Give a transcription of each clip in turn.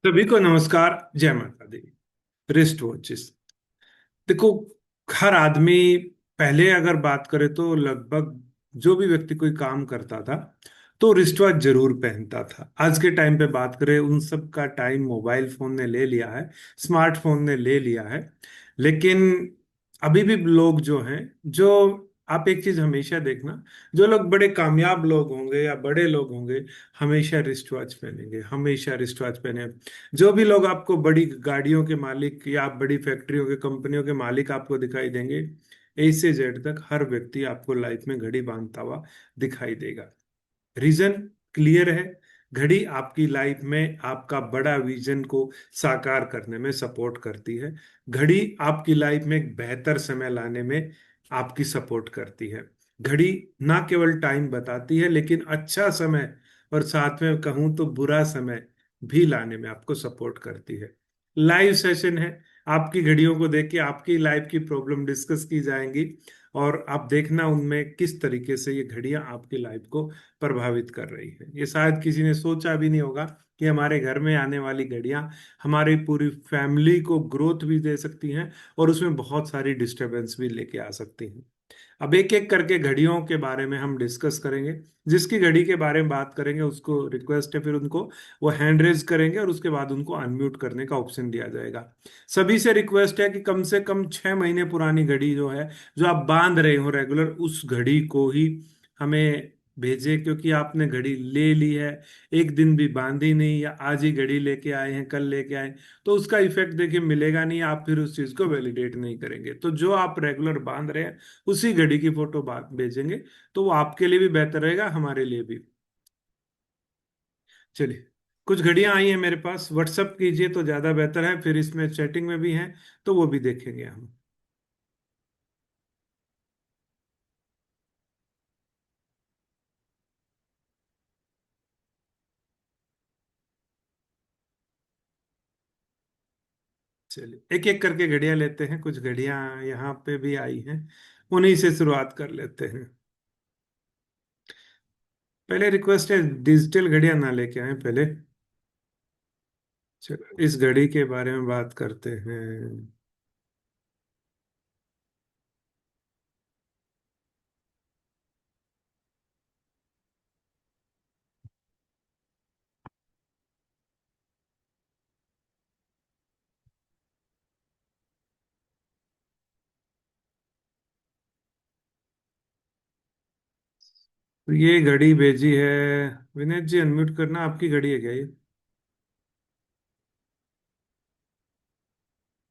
सभी को नमस्कार। जय माता दी। रिस्ट वॉचेस, देखो, हर आदमी पहले अगर बात करे तो लगभग जो भी व्यक्ति कोई काम करता था तो रिस्ट वॉच जरूर पहनता था। आज के टाइम पे बात करें, उन सब का टाइम मोबाइल फोन ने ले लिया है, स्मार्टफोन ने ले लिया है। लेकिन अभी भी लोग जो हैं, जो आप एक चीज हमेशा देखना, जो लोग बड़े कामयाब लोग होंगे या बड़े लोग होंगे, हमेशा रिस्ट वॉच पहनेंगे, हमेशा रिस्ट वॉच पहने। जो भी लोग आपको बड़ी गाड़ियों के मालिक या बड़ी फैक्ट्रियों के कंपनियों के मालिक आपको दिखाई देंगे, ए से जेड तक हर व्यक्ति आपको लाइफ में घड़ी बांधता हुआ दिखाई देगा। रीजन क्लियर है। घड़ी आपकी लाइफ में आपका बड़ा विजन को साकार करने में सपोर्ट करती है। घड़ी आपकी लाइफ में एक बेहतर समय लाने में आपकी सपोर्ट करती है। घड़ी ना केवल टाइम बताती है, लेकिन अच्छा समय और साथ में कहूं तो बुरा समय भी लाने में आपको सपोर्ट करती है। लाइव सेशन है, आपकी घड़ियों को देख के आपकी लाइफ की प्रॉब्लम डिस्कस की जाएंगी, और आप देखना उनमें किस तरीके से ये घड़ियां आपकी लाइफ को प्रभावित कर रही है। ये शायद किसी ने सोचा भी नहीं होगा कि हमारे घर में आने वाली घड़ियां हमारी पूरी फैमिली को ग्रोथ भी दे सकती हैं और उसमें बहुत सारी डिस्टरबेंस भी लेके आ सकती हैं। अब एक एक करके घड़ियों के बारे में हम डिस्कस करेंगे। जिसकी घड़ी के बारे में बात करेंगे उसको रिक्वेस्ट है, फिर उनको वो हैंड रेज करेंगे और उसके बाद उनको अनम्यूट करने का ऑप्शन दिया जाएगा। सभी से रिक्वेस्ट है कि कम से कम 6 महीने पुरानी घड़ी जो है, जो आप बांध रहे हो रेगुलर, उस घड़ी को ही हमें भेजें, क्योंकि आपने घड़ी ले ली है, एक दिन भी बांधी नहीं, या आज ही घड़ी लेके आए हैं कल लेके आए, तो उसका इफेक्ट देखिए मिलेगा नहीं। आप फिर उस चीज को वैलिडेट नहीं करेंगे। तो जो आप रेगुलर बांध रहे हैं उसी घड़ी की फोटो भेजेंगे, तो वो आपके लिए भी बेहतर रहेगा, हमारे लिए भी। चलिए, कुछ घड़ियां आई हैं मेरे पास, व्हाट्सअप कीजिए तो ज्यादा बेहतर है, फिर इसमें चैटिंग में भी हैं तो वो भी देखेंगे हम। चलिए, एक एक करके घड़ियां लेते हैं। कुछ घड़ियां यहाँ पे भी आई हैं, उन्हीं से शुरुआत कर लेते हैं। पहले रिक्वेस्ट है, डिजिटल घड़ियां ना लेके आए पहले। चलो, इस घड़ी के बारे में बात करते हैं। तो ये घड़ी भेजी है, विनेश जी अनम्यूट करना। आपकी घड़ी है क्या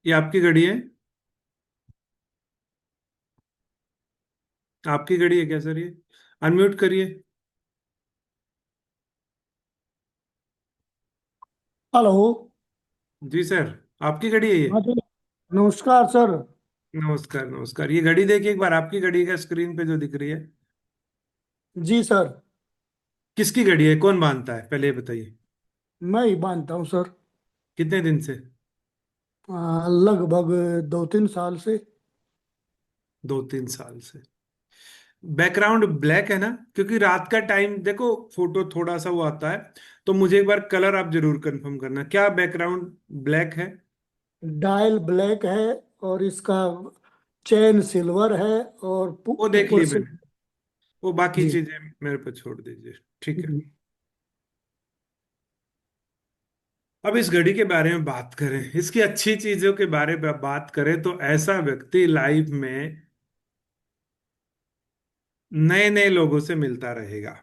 ये आपकी घड़ी है? आपकी घड़ी है क्या सर ये? अनम्यूट करिए। हेलो। जी सर, आपकी घड़ी है ये? हाँ जी। नमस्कार सर। नमस्कार नमस्कार। ये घड़ी देखिए एक बार, आपकी घड़ी का स्क्रीन पे जो दिख रही है, जी सर। किसकी घड़ी है? कौन बांधता है पहले ये बताइए। मैं ही बांधता हूँ सर। कितने दिन से? लगभग 2-3 साल से। 2-3 साल से। बैकग्राउंड ब्लैक है ना? क्योंकि रात का टाइम देखो, फोटो थोड़ा सा वो आता है, तो मुझे एक बार कलर आप जरूर कंफर्म करना, क्या बैकग्राउंड ब्लैक है? डायल ब्लैक है और इसका चेन सिल्वर है और वो देख ऊपर ली से। मैंने, वो बाकी जी चीजें मेरे पे छोड़ दीजिए, ठीक है। जी। अब इस घड़ी के बारे में बात करें, इसकी अच्छी चीजों के बारे में बात करें, तो ऐसा व्यक्ति लाइफ में नए नए लोगों से मिलता रहेगा।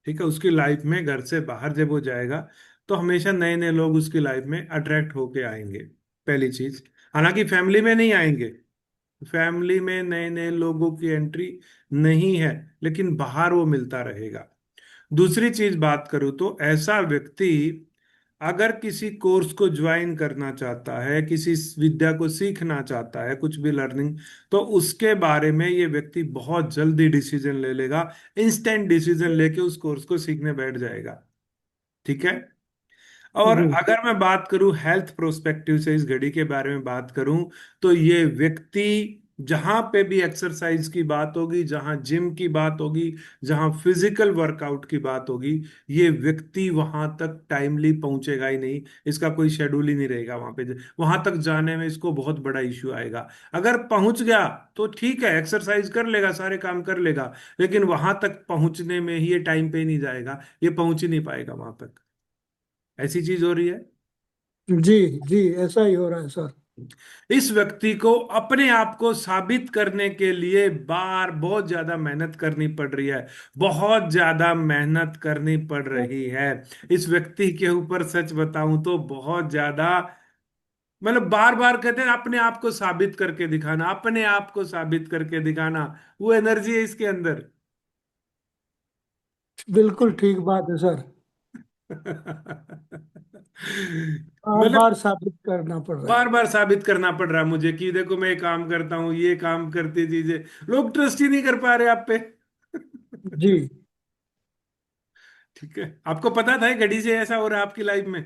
ठीक है, उसकी लाइफ में घर से बाहर जब वो जाएगा तो हमेशा नए नए लोग उसकी लाइफ में अट्रैक्ट होके आएंगे, पहली चीज। हालांकि फैमिली में नहीं आएंगे, फैमिली में नए नए लोगों की एंट्री नहीं है, लेकिन बाहर वो मिलता रहेगा। दूसरी चीज बात करूं तो ऐसा व्यक्ति अगर किसी कोर्स को ज्वाइन करना चाहता है, किसी विद्या को सीखना चाहता है, कुछ भी लर्निंग, तो उसके बारे में ये व्यक्ति बहुत जल्दी डिसीजन ले लेगा, इंस्टेंट डिसीजन लेके उस कोर्स को सीखने बैठ जाएगा। ठीक है। और जी अगर मैं बात करूं हेल्थ प्रोस्पेक्टिव से, इस घड़ी के बारे में बात करूं, तो ये व्यक्ति जहां पे भी एक्सरसाइज की बात होगी, जहां जिम की बात होगी, जहां फिजिकल वर्कआउट की बात होगी, ये व्यक्ति वहां तक टाइमली पहुंचेगा ही नहीं। इसका कोई शेड्यूल ही नहीं रहेगा वहां पे। वहां तक जाने में इसको बहुत बड़ा इश्यू आएगा। अगर पहुंच गया तो ठीक है, एक्सरसाइज कर लेगा, सारे काम कर लेगा, लेकिन वहां तक पहुंचने में ही ये टाइम पे नहीं जाएगा, ये पहुंच ही नहीं पाएगा वहां तक। ऐसी चीज हो रही है। जी जी, ऐसा ही हो रहा है सर। इस व्यक्ति को अपने आप को साबित करने के लिए बार बहुत ज्यादा मेहनत करनी पड़ रही है, बहुत ज्यादा मेहनत करनी पड़ रही है। इस व्यक्ति के ऊपर सच बताऊं तो बहुत ज्यादा, मतलब बार बार कहते हैं अपने आप को साबित करके दिखाना, अपने आप को साबित करके दिखाना, वो एनर्जी है इसके अंदर। बिल्कुल ठीक बात है सर। बार मतलब बार साबित करना पड़ रहा बार है। बार साबित करना पड़ रहा है मुझे कि देखो मैं ये काम करता हूँ, ये काम करती चीजें। लोग ट्रस्ट ही नहीं कर पा रहे आप पे। जी। ठीक है, आपको पता था ये घड़ी से ऐसा हो रहा है आपकी लाइफ में?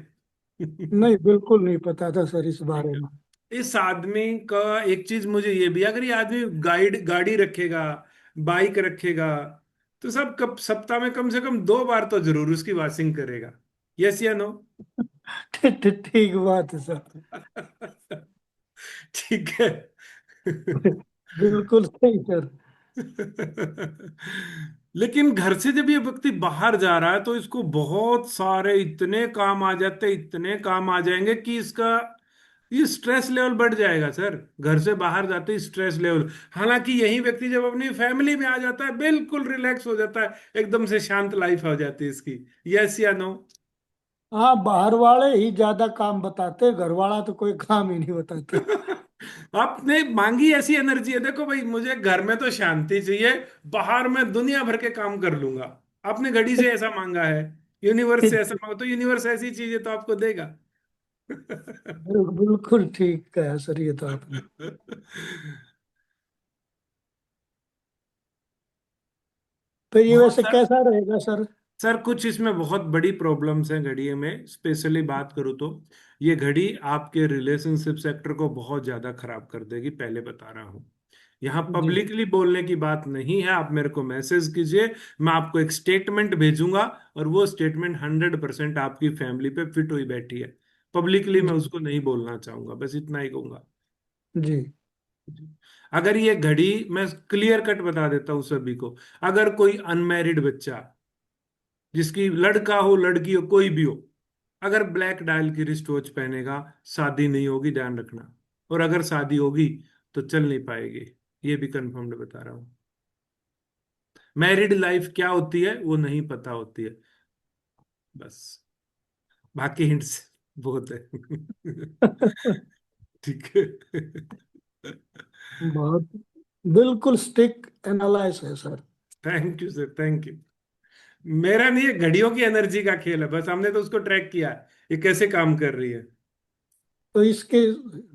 नहीं, बिल्कुल नहीं पता था सर इस ठीक बारे है। में। इस आदमी का एक चीज मुझे ये भी, अगर ये आदमी गाड़ी रखेगा, बाइक रखेगा, तो सब कब सप्ताह में कम से कम 2 बार तो जरूर उसकी वॉशिंग करेगा। यस या नो? ठीक बात है सर। ठीक है। बिल्कुल सही सर। लेकिन घर से जब ये व्यक्ति बाहर जा रहा है तो इसको बहुत सारे इतने काम आ जाते हैं, इतने काम आ जाएंगे कि इसका ये स्ट्रेस लेवल बढ़ जाएगा सर। घर से बाहर जाते ही स्ट्रेस लेवल। हालांकि यही व्यक्ति जब अपनी फैमिली में आ जाता है बिल्कुल रिलैक्स हो जाता है, एकदम से शांत लाइफ हो जाती है इसकी। यस या नो? हाँ, बाहर वाले ही ज्यादा काम बताते, घर वाला तो कोई काम ही नहीं बताता। आपने मांगी ऐसी एनर्जी है, देखो भाई मुझे घर में तो शांति चाहिए, बाहर में दुनिया भर के काम कर लूंगा। आपने घड़ी से ऐसा मांगा है, यूनिवर्स से ऐसा मांगा, तो यूनिवर्स ऐसी चीज है तो आपको देगा। बिल्कुल ठीक कहा सर ये तो आपने। फिर ये बहुत वैसे सर। कैसा रहेगा सर? सर कुछ इसमें बहुत बड़ी प्रॉब्लम्स हैं घड़ी में, स्पेशली बात करूँ तो ये घड़ी आपके रिलेशनशिप सेक्टर को बहुत ज्यादा खराब कर देगी, पहले बता रहा हूँ। यहाँ जी पब्लिकली बोलने की बात नहीं है, आप मेरे को मैसेज कीजिए, मैं आपको एक स्टेटमेंट भेजूंगा, और वो स्टेटमेंट 100% आपकी फैमिली पे फिट हुई बैठी है। पब्लिकली मैं जी उसको नहीं बोलना चाहूंगा, बस इतना ही कहूंगा। जी अगर ये घड़ी, मैं क्लियर कट बता देता हूँ सभी को, अगर कोई अनमैरिड बच्चा, जिसकी लड़का हो लड़की हो कोई भी हो, अगर ब्लैक डायल की रिस्ट वॉच पहनेगा, शादी नहीं होगी, ध्यान रखना। और अगर शादी होगी तो चल नहीं पाएगी, ये भी कंफर्म्ड बता रहा हूँ। मैरिड लाइफ क्या होती है वो नहीं पता होती है, बस। बाकी हिंट्स बहुत है। ठीक है। बहुत बिल्कुल स्टिक एनालाइज है sir. Thank you sir, thank you. मेरा नहीं, है घड़ियों की एनर्जी का खेल है, बस हमने तो उसको ट्रैक किया है, ये कैसे काम कर रही है। तो इसके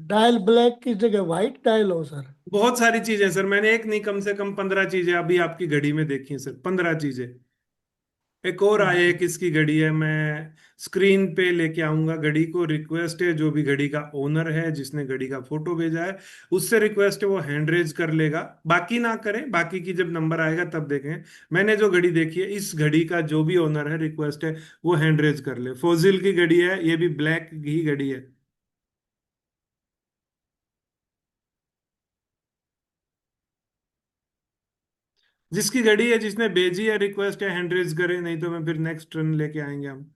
डायल ब्लैक की जगह व्हाइट डायल हो सर? बहुत सारी चीजें सर, मैंने एक नहीं कम से कम 15 चीजें अभी आपकी घड़ी में देखी हैं सर, 15 चीजें। एक और आए, जी एक इसकी घड़ी है, मैं स्क्रीन पे लेके आऊंगा घड़ी को। रिक्वेस्ट है जो भी घड़ी का ओनर है जिसने घड़ी का फोटो भेजा है, उससे रिक्वेस्ट है वो हैंड रेज कर लेगा, बाकी ना करें, बाकी की जब नंबर आएगा तब देखें। मैंने जो घड़ी देखी है, इस घड़ी का जो भी ओनर है, रिक्वेस्ट है वो हैंड रेज कर ले। फोजिल की घड़ी है, ये भी ब्लैक ही घड़ी है। जिसकी घड़ी है, जिसने भेजी है रिक्वेस्ट है, हैंड रेज करे, नहीं तो मैं फिर नेक्स्ट टर्न लेके आएंगे हम।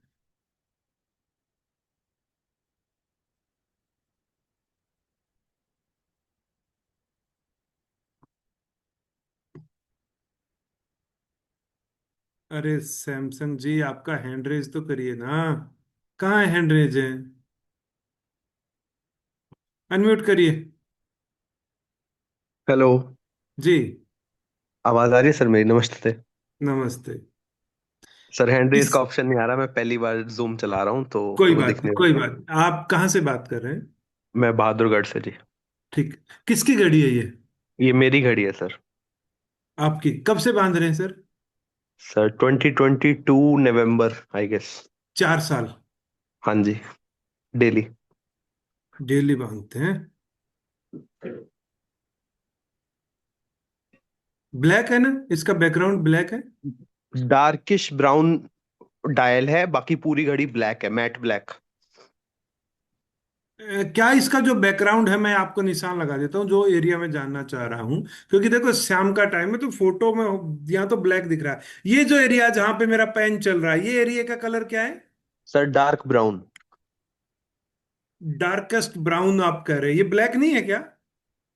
अरे सैमसंग जी, आपका हैंड रेज तो करिए ना, कहाँ है हैंड रेज है? अनम्यूट करिए। हेलो। जी। आवाज आ रही है सर मेरी? नमस्ते। नमस्ते। सर हैंड रेस इस का ऑप्शन नहीं आ रहा, मैं पहली बार जूम चला रहा हूँ तो कोई वो बात दिखने नहीं, कोई लगा। बात, आप कहाँ से बात कर रहे हैं? मैं बहादुरगढ़ से जी। ठीक। किसकी घड़ी है ये? ये मेरी घड़ी है सर। आपकी कब से बांध रहे हैं sir? Sir 2022 November I guess. 4 साल? हाँ जी। डेली। डेली बांधते हैं? ब्लैक है ना, इसका बैकग्राउंड ब्लैक है। डार्किश ब्राउन डायल है, बाकी पूरी घड़ी ब्लैक है, मैट ब्लैक। क्या इसका जो बैकग्राउंड है, मैं आपको निशान लगा देता हूँ जो एरिया में जानना चाह रहा हूँ, क्योंकि देखो शाम का टाइम है तो फोटो में यहाँ तो ब्लैक दिख रहा है। ये जो एरिया जहां पे मेरा पेन चल रहा है, ये एरिया का कलर क्या है? Sir dark brown. Darkest brown आप कह रहे हैं, ये ब्लैक नहीं है क्या?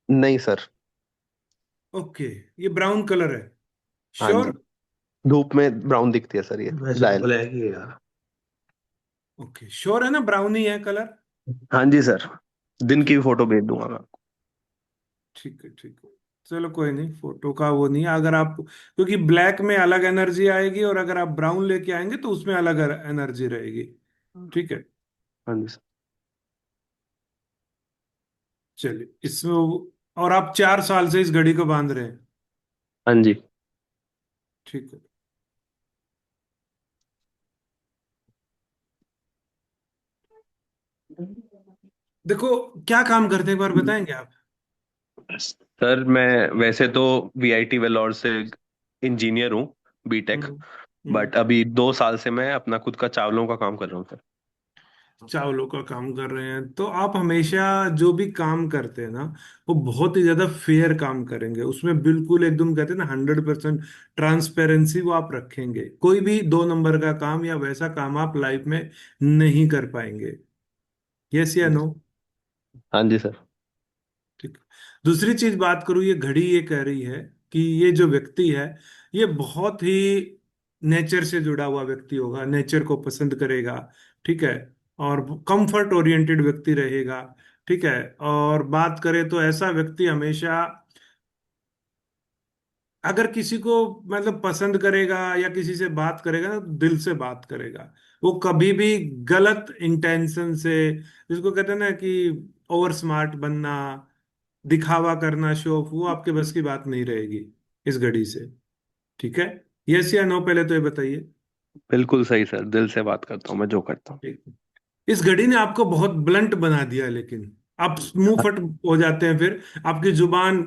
नहीं सर। ओके, ये ब्राउन कलर है। हाँ जी, श्योर? धूप में ब्राउन दिखती है सर ये वैसे तो डायल। ब्लैक ही है यार। ओके, श्योर है ना, ब्राउन ही है कलर? हाँ जी सर, दिन की ठीक, भी फोटो भेज दूंगा मैं आपको। ठीक है, ठीक है। चलो कोई नहीं, फोटो का वो नहीं है। अगर आप, क्योंकि ब्लैक में अलग एनर्जी आएगी और अगर आप ब्राउन लेके आएंगे तो उसमें अलग एनर्जी रहेगी। ठीक है। हाँ जी सर। चलिए इसमें और आप 4 साल से इस घड़ी को बांध रहे हैं? हाँ जी। ठीक है। देखो, क्या काम करते हैं एक बार बताएंगे आप? सर मैं वैसे तो वीआईटी वेलोर से इंजीनियर हूँ, बीटेक। हम्म। हम्म। बट अभी 2 साल से मैं अपना खुद का चावलों का काम कर रहा हूँ सर। चावलों का काम कर रहे हैं तो आप हमेशा जो भी काम करते हैं ना, वो बहुत ही ज्यादा फेयर काम करेंगे, उसमें बिल्कुल एकदम कहते हैं ना 100% ट्रांसपेरेंसी वो आप रखेंगे। कोई भी 2 नंबर का काम या वैसा काम आप लाइफ में नहीं कर पाएंगे। यस या नो? हाँ जी सर। ठीक। दूसरी चीज बात करूं, ये घड़ी ये कह रही है कि ये जो व्यक्ति है, ये बहुत ही नेचर से जुड़ा हुआ व्यक्ति होगा, नेचर को पसंद करेगा। ठीक है। और कंफर्ट ओरिएंटेड व्यक्ति रहेगा। ठीक है। और बात करें तो ऐसा व्यक्ति हमेशा अगर किसी को मतलब पसंद करेगा या किसी से बात करेगा ना, तो दिल से बात करेगा। वो कभी भी गलत इंटेंशन से, जिसको कहते हैं ना कि ओवर स्मार्ट बनना, दिखावा करना, शो ऑफ, वो आपके बस की बात नहीं रहेगी इस घड़ी से। ठीक है। यस या नो पहले तो ये बताइए। बिल्कुल सही सर, दिल से बात करता हूँ मैं जो करता हूँ। ठीक है। इस घड़ी ने आपको बहुत ब्लंट बना दिया, लेकिन आप मुंह फट हो जाते हैं फिर। आपकी जुबान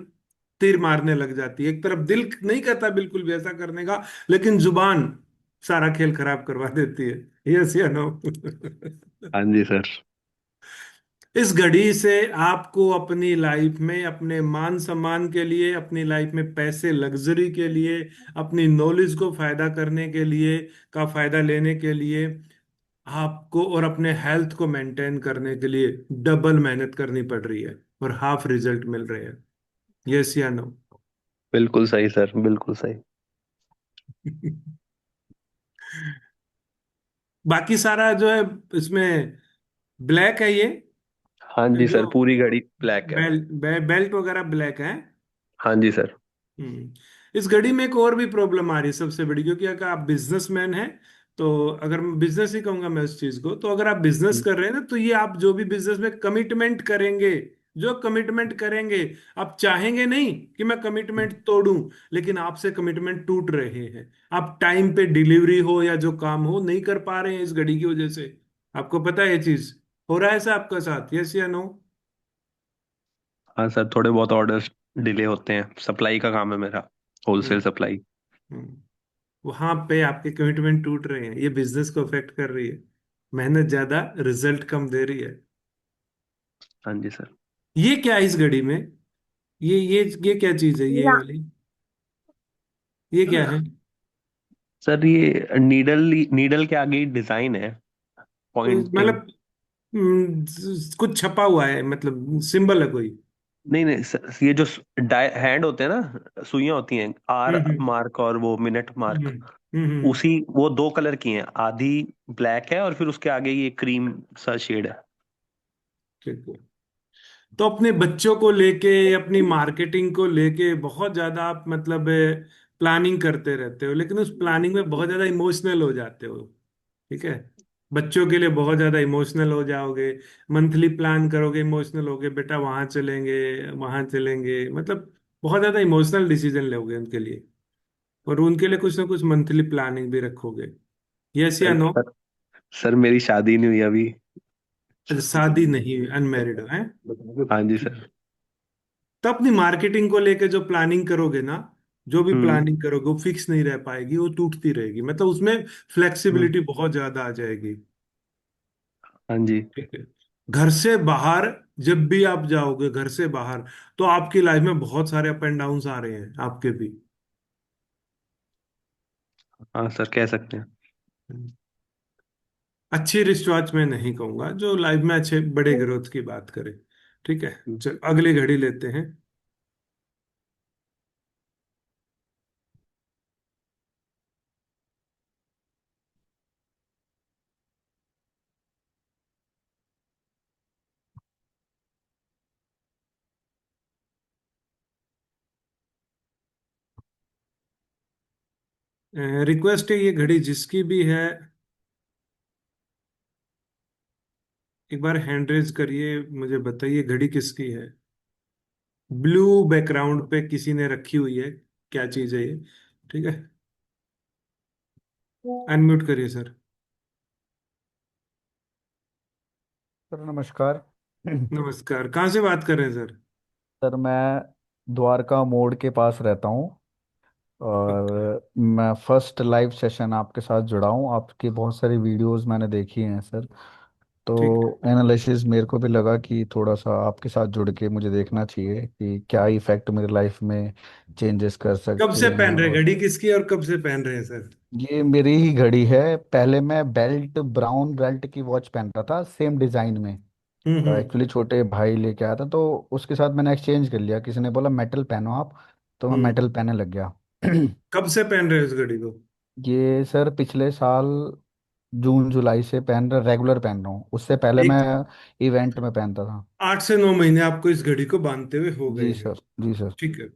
तीर मारने लग जाती है, एक तरफ दिल नहीं करता बिल्कुल भी ऐसा करने का, लेकिन जुबान सारा खेल खराब करवा देती है। यस या नो? हाँ जी सर। इस घड़ी से आपको अपनी लाइफ में अपने मान सम्मान के लिए, अपनी लाइफ में पैसे लग्जरी के लिए, अपनी नॉलेज को फायदा करने के लिए, का फायदा लेने के लिए, आपको और अपने हेल्थ को मेंटेन करने के लिए डबल मेहनत करनी पड़ रही है और हाफ रिजल्ट मिल रहे हैं। यस या नो? बिल्कुल सही सर, बिल्कुल सही। बाकी सारा जो है इसमें ब्लैक है ये। हाँ जी जो सर, पूरी घड़ी ब्लैक है। बेल्ट वगैरह ब्लैक है। हाँ जी सर। इस घड़ी में एक और भी प्रॉब्लम आ रही है सबसे बड़ी, क्योंकि अगर आप बिजनेसमैन हैं तो, अगर मैं बिजनेस ही कहूंगा मैं इस चीज को, तो अगर आप बिजनेस कर रहे हैं ना, तो ये आप जो भी बिजनेस में कमिटमेंट करेंगे, जो कमिटमेंट करेंगे, आप चाहेंगे नहीं कि मैं कमिटमेंट तोड़ूं, लेकिन आपसे कमिटमेंट टूट रहे हैं। आप टाइम पे डिलीवरी हो या जो काम हो नहीं कर पा रहे हैं इस घड़ी की वजह से। आपको पता है ये चीज हो रहा है ऐसा आपका साथ? यस या नो? हाँ सर, थोड़े बहुत ऑर्डर्स डिले होते हैं, सप्लाई का काम है मेरा, होलसेल सप्लाई। वहां पे आपके कमिटमेंट टूट रहे हैं, ये बिजनेस को अफेक्ट कर रही है। मेहनत ज्यादा, रिजल्ट कम दे रही है। हाँ जी सर। ये क्या है इस घड़ी में? ये क्या चीज है ये वाली? ये क्या है? सर ये नीडल, नीडल के आगे डिजाइन है, पॉइंटिंग। मतलब कुछ छपा हुआ है, मतलब सिंबल है कोई? नहीं नहीं सर, ये जो हैंड होते हैं ना, सुइयां होती हैं, आर हम्म। मार्क और वो मिनट हम्म। मार्क, हम्म। उसी वो 2 कलर की हैं, आधी ब्लैक है और फिर उसके आगे ये क्रीम सा शेड है। ठीक है। तो अपने बच्चों को लेके, अपनी मार्केटिंग को लेके बहुत ज्यादा आप मतलब प्लानिंग करते रहते हो, लेकिन उस प्लानिंग में बहुत ज्यादा इमोशनल हो जाते हो। ठीक है। बच्चों के लिए बहुत ज्यादा इमोशनल हो जाओगे। मंथली प्लान करोगे, इमोशनल होगे, बेटा वहां चलेंगे, वहां चलेंगे, मतलब बहुत ज्यादा इमोशनल डिसीजन लोगे उनके लिए। और उनके लिए कुछ ना कुछ मंथली प्लानिंग भी रखोगे। यस या सर नो? सर, सर मेरी शादी नहीं हुई अभी। अच्छा, शादी नहीं, अनमैरिड है? हाँ जी सर। तो अपनी मार्केटिंग को लेके जो प्लानिंग करोगे ना, जो भी हम्म। प्लानिंग करोगे वो फिक्स नहीं रह पाएगी, वो टूटती रहेगी, मतलब उसमें हम्म। फ्लेक्सिबिलिटी बहुत ज्यादा आ जाएगी। हाँ जी। ठीक है। घर से बाहर, जब भी आप जाओगे घर से बाहर, तो आपकी लाइफ में बहुत सारे अप एंड डाउन्स आ रहे हैं आपके भी। हाँ सर, कह सकते हैं। अच्छी रिश्तवाज मैं नहीं कहूंगा, जो लाइफ में अच्छे बड़े ग्रोथ की बात करे। ठीक है। हम्म। चल अगली घड़ी लेते हैं। रिक्वेस्ट है, ये घड़ी जिसकी भी है, एक बार हैंड रेज करिए, मुझे बताइए घड़ी किसकी है। ब्लू बैकग्राउंड पे किसी ने रखी हुई है, क्या चीज है ये? ठीक है। अनम्यूट करिए सर। सर नमस्कार। नमस्कार, कहाँ से बात कर रहे हैं सर? सर मैं द्वारका मोड़ के पास रहता हूँ, ओके। और मैं फर्स्ट लाइव सेशन आपके साथ जुड़ा हूँ। आपकी बहुत सारी वीडियोस मैंने देखी हैं सर। ठीक है। तो एनालिसिस मेरे को भी लगा कि थोड़ा सा आपके साथ जुड़ के मुझे देखना चाहिए कि क्या इफेक्ट मेरी लाइफ में चेंजेस कर कब सकते से हैं। पहन रहे हैं और घड़ी किसकी, और कब से पहन रहे हैं सर? ये मेरी ही घड़ी है। पहले मैं बेल्ट, ब्राउन बेल्ट की वॉच पहनता था सेम डिज़ाइन में। हम्म। एक्चुअली छोटे भाई लेके आया था, तो उसके साथ मैंने एक्सचेंज कर लिया। किसी ने बोला मेटल पहनो आप, तो मैं हम्म। मेटल पहनने लग गया। कब से पहन रहे हैं इस घड़ी को? ये सर पिछले साल जून जुलाई से पहन रहा, रेगुलर पहन रहा हूँ। उससे पहले मैं एक इवेंट में पहनता था। 8 से 9 महीने आपको इस घड़ी को बांधते हुए हो गए जी हैं। सर, जी सर। ठीक है।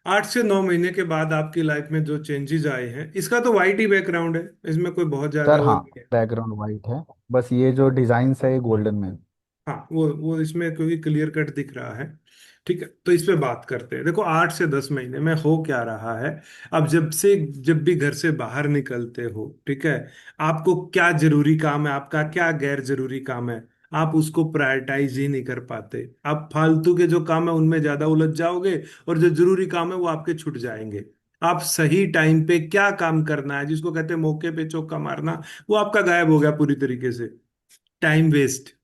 8 से 9 महीने के बाद आपकी लाइफ में जो चेंजेस आए हैं, इसका तो वाइट ही बैकग्राउंड है, इसमें कोई बहुत ज्यादा सर वो हाँ, नहीं है। बैकग्राउंड वाइट है, बस ये जो डिजाइन है ये गोल्डन में है। हाँ, वो इसमें क्योंकि क्लियर कट दिख रहा है। ठीक है, तो इस पे बात करते हैं। देखो, 8 से 10 महीने में हो क्या रहा है। अब जब भी घर से बाहर निकलते हो, ठीक है, आपको क्या जरूरी काम है, आपका क्या गैर जरूरी काम है, आप उसको प्रायोरिटाइज ही नहीं कर पाते। आप फालतू के जो काम है उनमें ज्यादा उलझ जाओगे, और जो जरूरी काम है वो आपके छूट जाएंगे। आप सही टाइम पे क्या काम करना है, जिसको कहते हैं मौके पे चौका मारना, वो आपका गायब हो गया पूरी तरीके से। Time waste.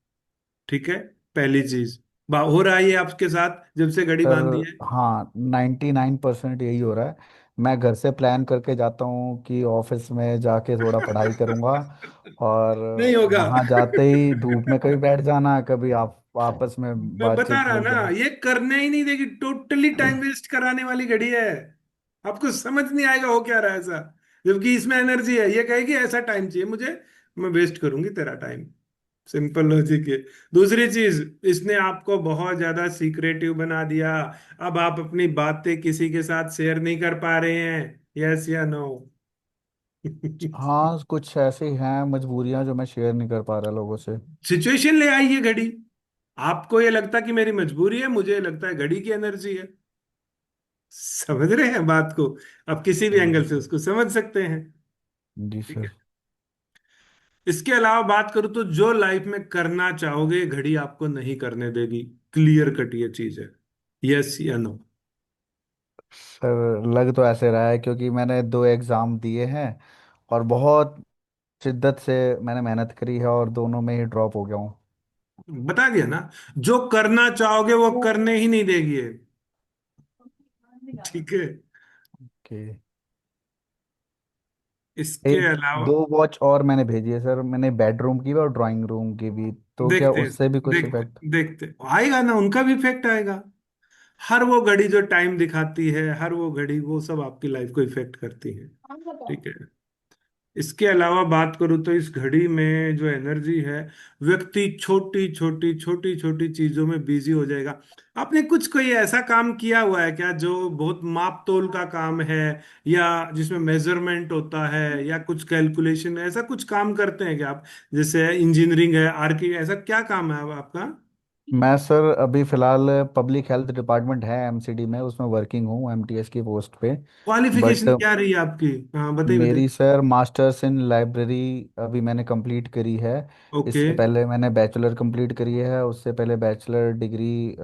ठीक है। पहली चीज, हो रहा है ये आपके साथ जब से घड़ी सर बांध दी है? हाँ, 99% यही हो रहा है। मैं घर से प्लान करके जाता हूँ कि ऑफिस में जाके थोड़ा पढ़ाई करूँगा, और नहीं होगा। वहाँ जाते ही धूप में कभी बैठ जाना, कभी आप आपस में मैं बता बातचीत रहा लग ना, जाना। ये करने ही नहीं देगी, टोटली टाइम वेस्ट कराने वाली घड़ी है। आपको समझ नहीं आएगा हो क्या रहा है ऐसा, जबकि इसमें एनर्जी है। ये कहेगी ऐसा टाइम चाहिए मुझे, मैं वेस्ट करूंगी तेरा टाइम। सिंपल लॉजिक है। दूसरी चीज, इसने आपको बहुत ज्यादा सीक्रेटिव बना दिया। अब आप अपनी बातें किसी के साथ शेयर नहीं कर पा रहे हैं। यस या नो? हाँ, कुछ ऐसी हैं मजबूरियां जो मैं शेयर नहीं कर पा रहा लोगों से। सिचुएशन ले आई है घड़ी। आपको ये लगता कि मेरी मजबूरी है, मुझे लगता है घड़ी की एनर्जी है। समझ रहे हैं बात को? आप किसी भी जी एंगल से सर। उसको समझ सकते हैं। जी ठीक है। सर। इसके अलावा बात करूं तो जो लाइफ में करना चाहोगे घड़ी आपको नहीं करने देगी। क्लियर कट ये चीज है। यस या नो? सर लग तो ऐसे रहा है, क्योंकि मैंने 2 एग्ज़ाम दिए हैं और बहुत शिद्दत से मैंने मेहनत करी है, और दोनों में ही ड्रॉप हो गया हूँ। बता दिया ना, जो करना चाहोगे वो करने ही नहीं देगी ये। ठीक है। कि इसके एक अलावा 2 वॉच और मैंने भेजी है सर, मैंने बेडरूम की भी और ड्राइंग रूम की भी। तो क्या देखते हैं, उससे भी कुछ देखते इफेक्ट? देखते आएगा ना, उनका भी इफेक्ट आएगा। हर वो घड़ी जो टाइम दिखाती है, हर वो घड़ी, वो सब आपकी लाइफ को इफेक्ट करती है। ठीक है। इसके अलावा बात करूँ तो इस घड़ी में जो एनर्जी है, व्यक्ति छोटी छोटी छोटी छोटी चीजों में बिजी हो जाएगा। आपने कुछ कोई ऐसा काम किया हुआ है क्या जो बहुत माप तोल का काम है, या जिसमें मेजरमेंट होता है, या कुछ कैलकुलेशन है, ऐसा कुछ काम करते हैं क्या आप? जैसे इंजीनियरिंग है, आर्की, ऐसा क्या काम है आपका? मैं सर अभी फिलहाल पब्लिक हेल्थ डिपार्टमेंट है एमसीडी में, उसमें वर्किंग हूँ एमटीएस की पोस्ट पे। बट क्वालिफिकेशन क्या रही है आपकी? हाँ, बताइए बताइए। मेरी सर मास्टर्स इन लाइब्रेरी अभी मैंने कंप्लीट करी है। ओके। इससे पहले मैंने बैचलर कंप्लीट करी है, उससे पहले बैचलर डिग्री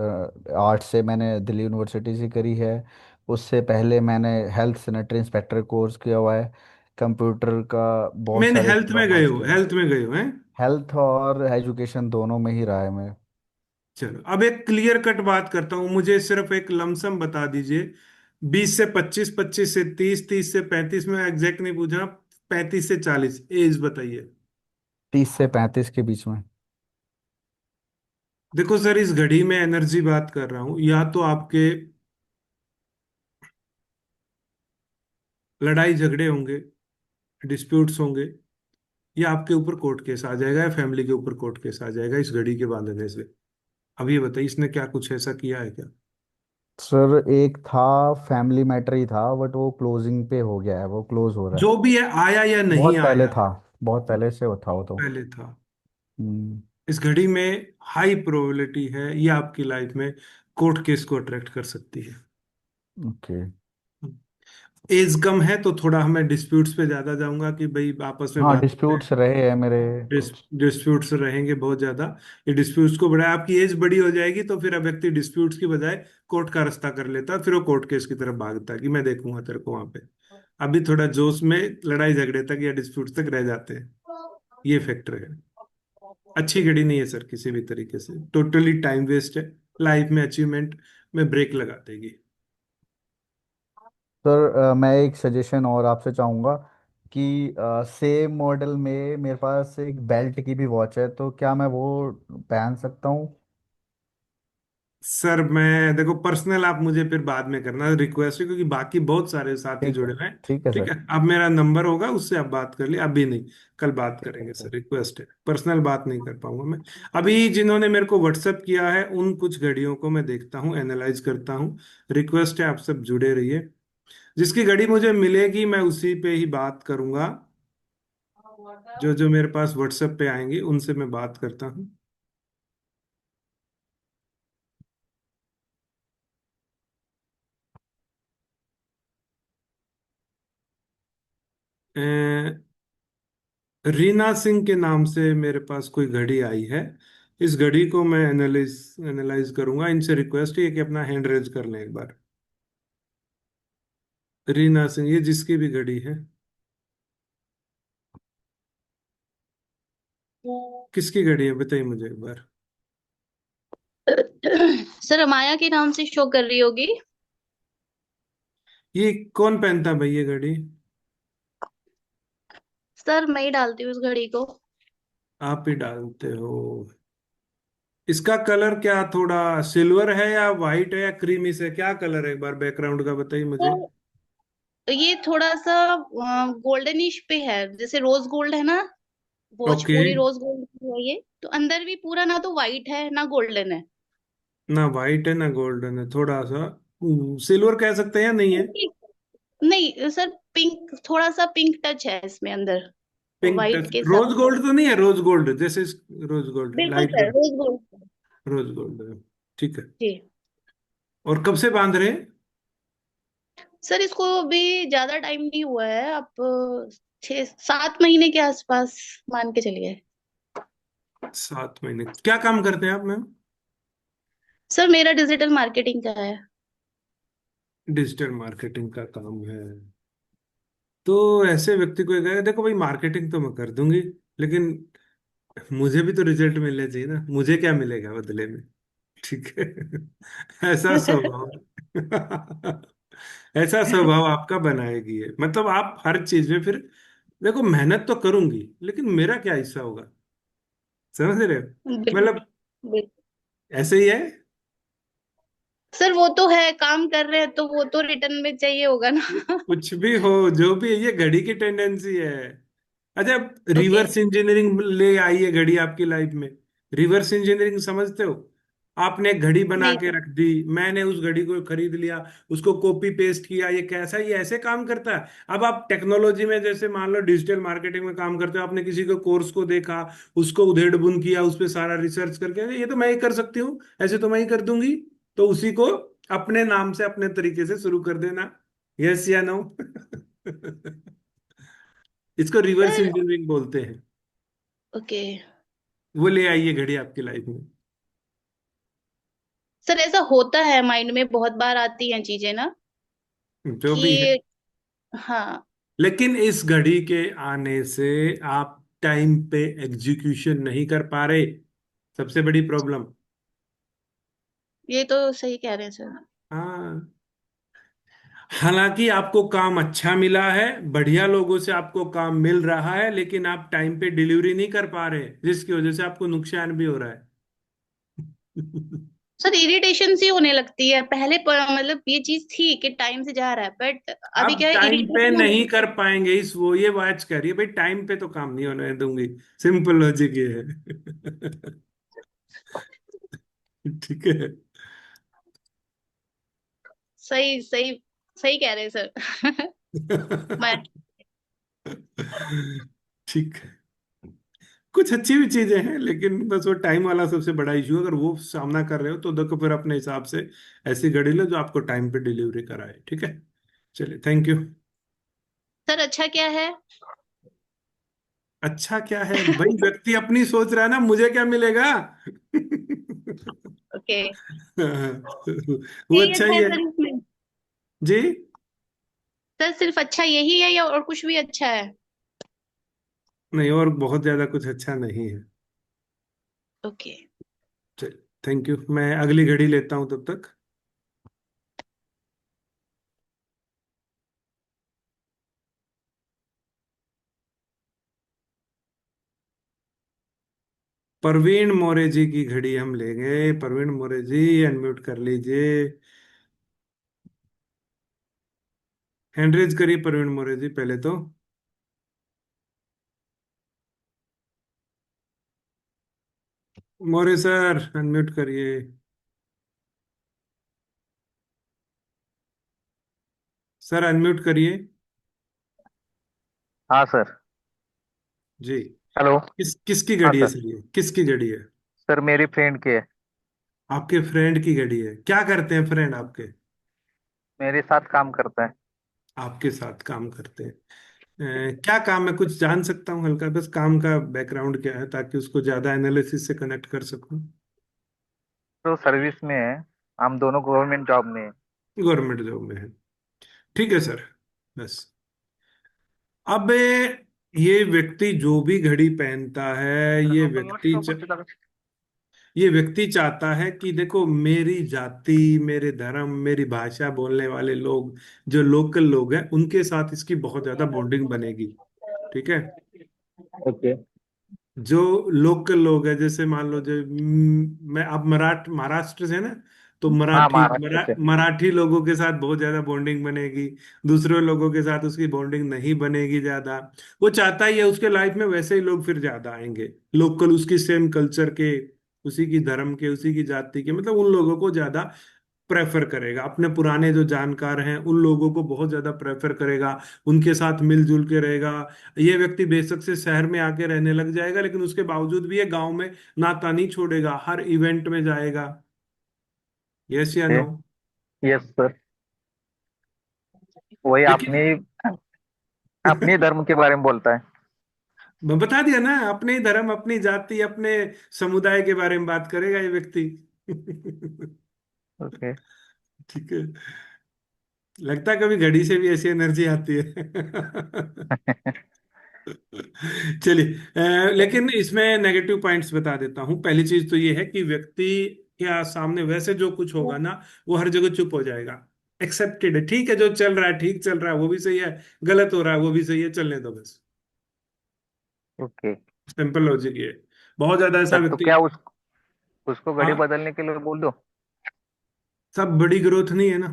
आर्ट्स से मैंने दिल्ली यूनिवर्सिटी से करी है। उससे पहले मैंने हेल्थ सैनिटरी इंस्पेक्टर कोर्स किया हुआ है। कंप्यूटर का बहुत मैंने सारे हेल्थ में गए डिप्लोमास हो, किए हैं। हेल्थ में गए हो हैं? हेल्थ और एजुकेशन दोनों में ही रहा है मैं। चलो अब एक क्लियर कट बात करता हूँ, मुझे सिर्फ एक लमसम बता दीजिए। 20 से 25, 25 से 30, 30 से 35 में एग्जैक्ट नहीं पूछा, 35 से 40 एज बताइए। 30 से 35 के बीच में। देखो सर, इस घड़ी में एनर्जी बात कर रहा हूं, या तो आपके लड़ाई झगड़े होंगे, डिस्प्यूट्स होंगे, या आपके ऊपर कोर्ट केस आ जाएगा, या फैमिली के ऊपर कोर्ट केस आ जाएगा इस घड़ी के बांधने से। अब ये बताइए, इसने क्या कुछ ऐसा किया है क्या? सर एक था, फैमिली मैटर ही था, बट वो क्लोजिंग पे हो गया है, वो क्लोज हो रहा है। जो भी है, आया या नहीं बहुत पहले आया? था, बहुत पहले से वो था वो तो। पहले था। हम्म। इस घड़ी में हाई प्रोबेबिलिटी है ये आपकी लाइफ में कोर्ट केस को अट्रैक्ट कर सकती है। ओके। एज कम है तो थोड़ा हमें डिस्प्यूट्स पे ज्यादा जाऊंगा कि भाई आपस में हाँ, बात करें। डिस्प्यूट्स रहे हैं मेरे कुछ। डिस्प्यूट्स रहेंगे बहुत ज्यादा। ये डिस्प्यूट्स को बढ़ाए, आपकी एज बड़ी हो जाएगी तो फिर अब व्यक्ति डिस्प्यूट्स की बजाय कोर्ट का रास्ता कर लेता है, फिर वो कोर्ट केस की तरफ भागता है कि मैं देखूंगा तेरे को वहां पे। अभी थोड़ा जोश में लड़ाई झगड़े तक या डिस्प्यूट्स तक रह जाते हैं। ये फैक्टर है। अच्छी घड़ी नहीं है सर किसी भी तरीके से, टोटली टाइम वेस्ट है। लाइफ में अचीवमेंट में ब्रेक लगा देगी। सर मैं एक सजेशन और आपसे चाहूँगा कि सेम मॉडल में मेरे पास एक बेल्ट की भी वॉच है, तो क्या मैं वो पहन सकता हूँ? सर मैं देखो, पर्सनल आप मुझे फिर बाद में करना रिक्वेस्ट है, क्योंकि बाकी बहुत सारे साथी ठीक है। जुड़े हुए हैं। ठीक है ठीक सर। है, अब मेरा नंबर होगा, उससे आप बात कर लिए, अभी नहीं, कल बात ठीक है करेंगे सर, सर। रिक्वेस्ट है, पर्सनल बात नहीं कर पाऊंगा मैं। अभी जिन्होंने मेरे को व्हाट्सएप किया है उन कुछ घड़ियों को मैं देखता हूँ, एनालाइज करता हूँ। रिक्वेस्ट है आप सब जुड़े रहिए। जिसकी घड़ी मुझे मिलेगी मैं उसी पे ही बात करूंगा। जो जो मेरे पास व्हाट्सएप पे आएंगे उनसे मैं बात करता हूँ। अ, रीना सिंह के नाम से मेरे पास कोई घड़ी आई है। इस घड़ी को मैं एनालाइज एनालाइज करूंगा, इनसे रिक्वेस्ट है कि अपना हैंड रेज कर लें एक बार। रीना सिंह, ये जिसकी भी घड़ी है। किसकी घड़ी है बताइए मुझे एक बार। सर अमाया के नाम से शो कर रही होगी। ये कौन पहनता है भाई ये घड़ी? सर मैं ही डालती हूँ उस घड़ी को। आप ही डालते हो? इसका कलर क्या थोड़ा सिल्वर है या वाइट है या क्रीमी से, क्या कलर है एक बार बैकग्राउंड का बताइए मुझे। सर ये थोड़ा सा गोल्डनिश पे है, जैसे रोज गोल्ड है ना, वॉच ओके। पूरी रोज गोल्ड की है ये। तो अंदर भी पूरा ना तो वाइट है ना गोल्डन है। ना वाइट है ना गोल्डन है, थोड़ा सा सिल्वर कह सकते हैं या नहीं है? नहीं सर, पिंक, थोड़ा सा पिंक टच है इसमें अंदर, पिंक वाइट टच, के रोज साथ। गोल्ड तो नहीं है? रोज गोल्ड जैसे रोज गोल्ड, बिल्कुल light sir, rose. Rose gold. Rose gold है। ठीक है। जी। और कब से बांध रहे हैं? सर इसको अभी ज्यादा टाइम नहीं हुआ है, आप 6-7 महीने के आसपास मान के चलिए। 7 महीने। क्या काम करते हैं आप मैम? सर मेरा डिजिटल मार्केटिंग का है। डिजिटल मार्केटिंग का काम है। तो ऐसे व्यक्ति को कहेगा देखो भाई, मार्केटिंग तो मैं कर दूंगी, लेकिन मुझे भी तो रिजल्ट मिलने चाहिए ना, मुझे क्या मिलेगा बदले में? ठीक है। ऐसा स्वभाव। ऐसा स्वभाव आपका बनाएगी है, मतलब आप हर चीज में फिर देखो, मेहनत तो करूंगी लेकिन मेरा क्या हिस्सा होगा? समझ रहे हो? बिल्कुल। मतलब बिल्कुल। ऐसे ही है। सर वो तो है, काम कर रहे हैं तो वो तो रिटर्न में चाहिए होगा ना। कुछ भी हो, जो भी है, ये घड़ी की टेंडेंसी है। अच्छा, ओके। रिवर्स इंजीनियरिंग ले आई है घड़ी आपकी लाइफ में। रिवर्स इंजीनियरिंग समझते हो? आपने एक घड़ी बना नहीं के सर। रख दी, मैंने उस घड़ी को खरीद लिया, उसको कॉपी पेस्ट किया, ये कैसा, ये ऐसे काम करता है। अब आप टेक्नोलॉजी में जैसे मान लो डिजिटल मार्केटिंग में काम करते हो, आपने किसी को कोर्स को देखा, उसको उधेड़ बुन किया, उस पर सारा रिसर्च करके ये तो मैं ही कर सकती हूँ, ऐसे तो मैं ही कर दूंगी। तो उसी को अपने नाम से अपने तरीके से शुरू कर देना। यस या नो? इसको रिवर्स सर। इंजीनियरिंग बोलते हैं। ओके। वो ले आइए घड़ी आपकी लाइफ में। सर ऐसा होता है, माइंड में बहुत बार आती हैं चीजें ना। जो भी है। कि हाँ, लेकिन इस घड़ी के आने से आप टाइम पे एग्जीक्यूशन नहीं कर पा रहे, सबसे बड़ी प्रॉब्लम। ये तो सही कह रहे हैं सर। हाँ, हालांकि आपको काम अच्छा मिला है, बढ़िया लोगों से आपको काम मिल रहा है, लेकिन आप टाइम पे डिलीवरी नहीं कर पा रहे, जिसकी वजह से आपको नुकसान भी हो रहा है। सर इरिटेशन सी होने लगती है, पहले मतलब ये चीज थी कि टाइम से जा रहा है, बट अभी अब क्या है, टाइम पे इरिटेशन होने नहीं लगती कर पाएंगे, इस वो ये बात कह रही है भाई, टाइम पे तो काम नहीं होने दूंगी। सिंपल लॉजिक ये है। ठीक है। है। सही सही सही कह रहे हैं सर। मैं ठीक है। कुछ अच्छी भी चीजें हैं, लेकिन बस वो टाइम वाला सबसे बड़ा इशू, अगर वो सामना कर रहे हो तो देखो फिर अपने हिसाब से ऐसी घड़ी लो जो आपको टाइम पे डिलीवरी कराए। ठीक है, चलिए, थैंक यू। सर अच्छा क्या है? अच्छा क्या है भाई, व्यक्ति अपनी सोच रहा है ना, मुझे क्या मिलेगा। ओके, वो यही अच्छा अच्छा ही है है। सर इसमें? जी। सर सिर्फ अच्छा यही है या और कुछ भी अच्छा है? नहीं, और बहुत ज्यादा कुछ अच्छा नहीं है। ओके। चलिए, थैंक यू, मैं अगली घड़ी लेता हूं तब तक। परवीन मोरे जी की घड़ी हम लेंगे। परवीन मोरे जी, अनम्यूट कर लीजिए, हैंड रेज करिए परवीन मोरे जी पहले तो। मोरे सर, अनम्यूट करिए। सर अनम्यूट करिए। हाँ सर। जी। हेलो। किसकी हाँ घड़ी है सर। सर, ये किसकी घड़ी है? सर मेरी फ्रेंड की है। आपके फ्रेंड की घड़ी है? क्या करते हैं फ्रेंड आपके? मेरे साथ काम करता है। आपके साथ काम करते हैं? क्या काम है, कुछ जान सकता हूँ हल्का, बस काम का बैकग्राउंड क्या है, ताकि उसको ज्यादा एनालिसिस से कनेक्ट कर सकूं। तो सर्विस में है। हम दोनों गवर्नमेंट जॉब में है। गवर्नमेंट जॉब में है? ठीक है सर, बस। अब ये व्यक्ति जो भी घड़ी पहनता है, ये व्यक्ति चाहता है कि देखो, मेरी जाति, मेरे धर्म, मेरी भाषा बोलने वाले लोग, जो लोकल लोग हैं, उनके साथ इसकी बहुत ज्यादा बॉन्डिंग बनेगी। ठीक है। ओके। जो लोकल लोग हैं, जैसे मान लो जो मैं अब महाराष्ट्र से ना, तो हाँ महाराष्ट्र से। मराठी लोगों के साथ बहुत ज्यादा बॉन्डिंग बनेगी। दूसरे लोगों के साथ उसकी बॉन्डिंग नहीं बनेगी ज्यादा। वो चाहता ही है उसके लाइफ में वैसे ही लोग फिर ज्यादा आएंगे, लोकल, उसकी सेम कल्चर के, उसी की धर्म के, उसी की जाति के, मतलब उन लोगों को ज्यादा प्रेफर करेगा। अपने पुराने जो जानकार हैं उन लोगों को बहुत ज्यादा प्रेफर करेगा, उनके साथ मिलजुल के रहेगा। ये व्यक्ति बेशक से शहर में आके रहने लग जाएगा, लेकिन उसके बावजूद भी ये गांव में नाता नहीं छोड़ेगा, हर इवेंट में जाएगा। यस या नो? Yes sir. वही लेकिन अपने अपने धर्म के बारे में बोलता है। मैं बता दिया ना, अपने ही धर्म, अपनी जाति, अपने समुदाय के बारे में बात करेगा ये व्यक्ति। ओके। ठीक है। लगता है कभी घड़ी से भी ऐसी एनर्जी आती है। चलिए, लेकिन इसमें नेगेटिव पॉइंट्स बता देता हूं। पहली चीज तो ये है कि व्यक्ति के सामने वैसे जो कुछ होगा ना, वो हर जगह चुप हो जाएगा। एक्सेप्टेड है, ठीक है, जो चल रहा है ठीक चल रहा है, वो भी सही है, गलत हो रहा है वो भी सही है, चलने दो बस। ओके। सिंपल लॉजिक ये है। बहुत ज्यादा ऐसा सर तो व्यक्ति। क्या उसको घड़ी हाँ, बदलने के लिए बोल दो। सब बड़ी ग्रोथ नहीं है ना।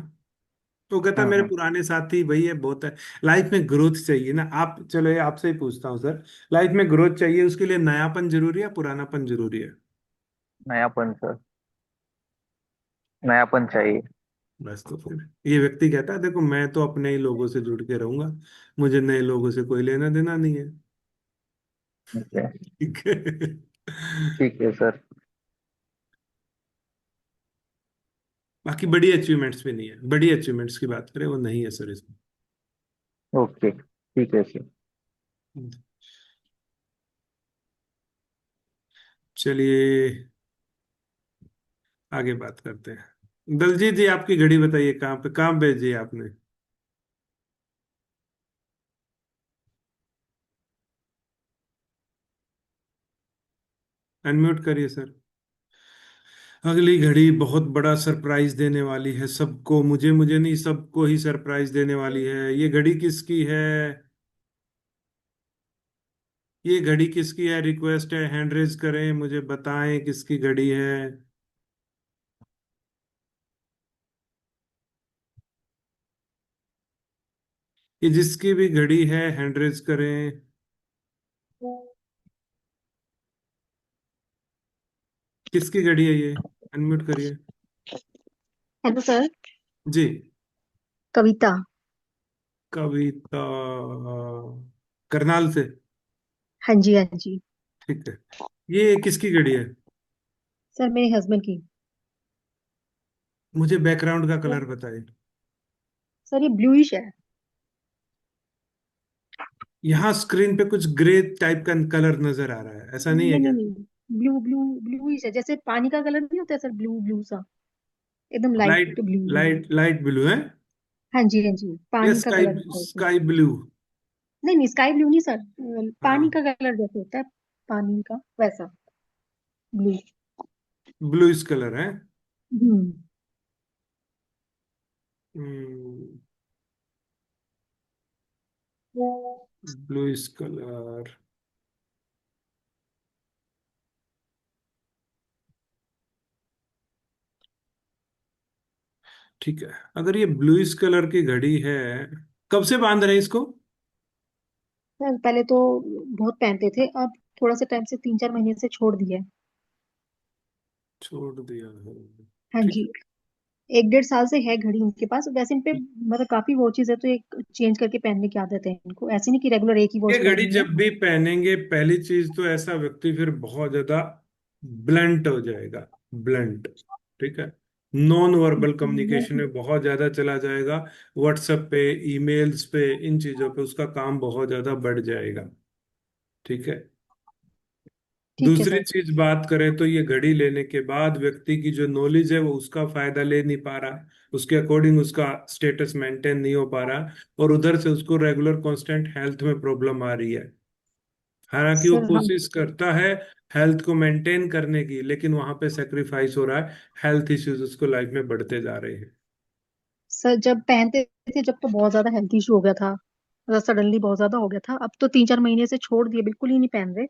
तो कहता है मेरे हम्म। पुराने साथी भाई, है बहुत है। लाइफ में ग्रोथ चाहिए ना। आप चलो, ये आपसे ही पूछता हूँ सर, लाइफ में ग्रोथ चाहिए, उसके लिए नयापन जरूरी है, पुरानापन जरूरी है? नयापन सर। नयापन चाहिए। बस, तो फिर ये व्यक्ति कहता है देखो, मैं तो अपने ही लोगों से जुड़ के रहूंगा, मुझे नए लोगों से कोई लेना देना नहीं है। ओके। ठीक है। ठीक है सर। बाकी बड़ी अचीवमेंट्स भी नहीं है, बड़ी अचीवमेंट्स की बात करें वो नहीं है सर इसमें। ओके ठीक है सर। चलिए, आगे बात करते हैं। दलजीत जी, आपकी घड़ी बताइए, कहाँ पे, कहाँ भेजी है आपने? अनम्यूट करिए सर। अगली घड़ी बहुत बड़ा सरप्राइज देने वाली है सबको, मुझे मुझे नहीं, सबको ही सरप्राइज देने वाली है। ये घड़ी किसकी है? ये घड़ी किसकी है? रिक्वेस्ट है, हैंड रेज करें, मुझे बताएं किसकी घड़ी है। ये जिसकी भी घड़ी है हैंड रेज करें। किसकी घड़ी है ये? अनम्यूट करिए। Hello sir. जी। कविता। कविता, करनाल से। हाँ जी हाँ जी। ठीक है। ये किसकी घड़ी है? सर मेरे हस्बैंड की। मुझे बैकग्राउंड का कलर बताइए। सर ये ब्लूइश है। यहाँ स्क्रीन पे कुछ ग्रे टाइप का कलर नजर आ रहा है, ऐसा नहीं है नहीं नहीं क्या? नहीं, ब्लू ब्लू ब्लूइश है, जैसे पानी का कलर नहीं होता है सर, ब्लू ब्लू सा, एकदम लाइट, लाइट ब्लू है। लाइट ब्लू है हाँ जी, या पानी का स्काई, कलर होता है उसमें। Sky blue? नहीं नहीं, स्काई ब्लू नहीं सर, पानी हाँ, का कलर जैसे होता है, पानी का वैसा ब्लू। ब्लू इस कलर है। हम्म। ब्लू इस कलर। ठीक है, अगर ये ब्लू इस कलर की घड़ी है, कब से बांध रहे हैं इसको? सर पहले तो बहुत पहनते थे, अब थोड़ा सा टाइम से 3-4 महीने से छोड़ दिया है। छोड़ दिया है। हाँ ठीक जी। है। 1-1.5 साल से है घड़ी इनके पास, वैसे इन पे मतलब काफी वॉचेस है, तो एक चेंज करके पहनने की आदत है इनको, ऐसे नहीं कि रेगुलर एक ही ये वॉच घड़ी पहननी है। जब भी पहनेंगे, पहली चीज तो ऐसा व्यक्ति फिर बहुत ज्यादा ब्लंट हो जाएगा। ब्लंट, ठीक है। नॉन वर्बल कम्युनिकेशन में बहुत ज्यादा चला जाएगा। व्हाट्सएप पे, ईमेल्स पे, इन चीजों पे उसका काम बहुत ज्यादा बढ़ जाएगा। ठीक है। ठीक है दूसरी सर। चीज बात करें तो ये घड़ी लेने के बाद व्यक्ति की जो नॉलेज है वो उसका फायदा ले नहीं पा रहा, उसके अकॉर्डिंग उसका स्टेटस मेंटेन नहीं हो पा रहा, और उधर से उसको रेगुलर कांस्टेंट हेल्थ में प्रॉब्लम आ रही है। हालांकि वो सर हम कोशिश करता है हेल्थ को मेंटेन करने की, लेकिन वहां पे सेक्रीफाइस हो रहा है, हेल्थ इश्यूज उसको लाइफ में बढ़ते जा रहे हैं। सर जब पहनते थे जब तो बहुत ज्यादा हेल्थ इशू हो गया था, मतलब सडनली बहुत ज्यादा हो गया था, अब तो 3-4 महीने से छोड़ दिए, बिल्कुल ही नहीं पहन रहे।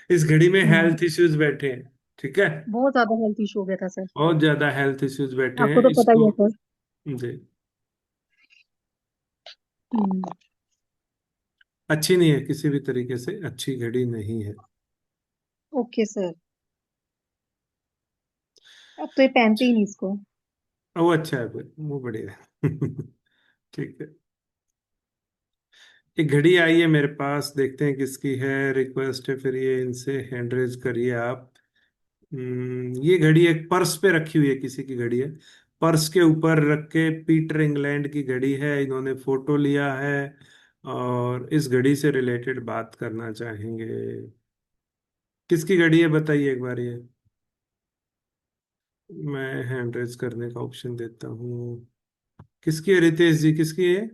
इस घड़ी में हम्म। हेल्थ इश्यूज बैठे हैं। ठीक है। बहुत ज्यादा हेल्थ इशू हो गया था सर। बहुत ज्यादा हेल्थ इश्यूज बैठे आपको हैं तो पता ही इसको। है सर। जी। हम्म। अच्छी नहीं है, किसी भी तरीके से अच्छी घड़ी नहीं है। Okay sir. अब तो ये पहनते ही नहीं इसको। वो अच्छा है फिर, वो बढ़िया है। ठीक है। एक घड़ी आई है मेरे पास, देखते हैं किसकी है। रिक्वेस्ट है फिर, ये इनसे हैंड रेज करिए आप। ये घड़ी एक पर्स पे रखी हुई है, किसी की घड़ी है। पर्स के ऊपर रख के पीटर इंग्लैंड की घड़ी है, इन्होंने फोटो लिया है और इस घड़ी से रिलेटेड बात करना चाहेंगे। किसकी घड़ी है बताइए एक बार ये। मैं हैंड रेज करने का ऑप्शन देता हूँ। किसकी है रितेश जी, किसकी है?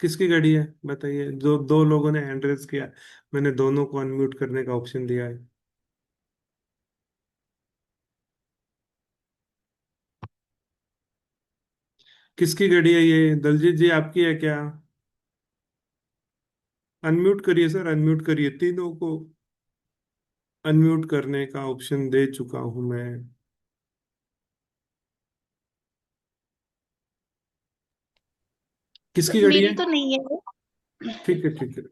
किसकी घड़ी है बताइए। जो दो लोगों ने हैंड रेज किया, मैंने दोनों को अनम्यूट करने का ऑप्शन दिया है। किसकी घड़ी है ये? दलजीत जी आपकी है क्या? अनम्यूट करिए सर, अनम्यूट करिए, तीनों को अनम्यूट करने का ऑप्शन दे चुका हूं मैं। किसकी सर घड़ी है? मेरी तो नहीं है वो। ठीक है, ठीक है।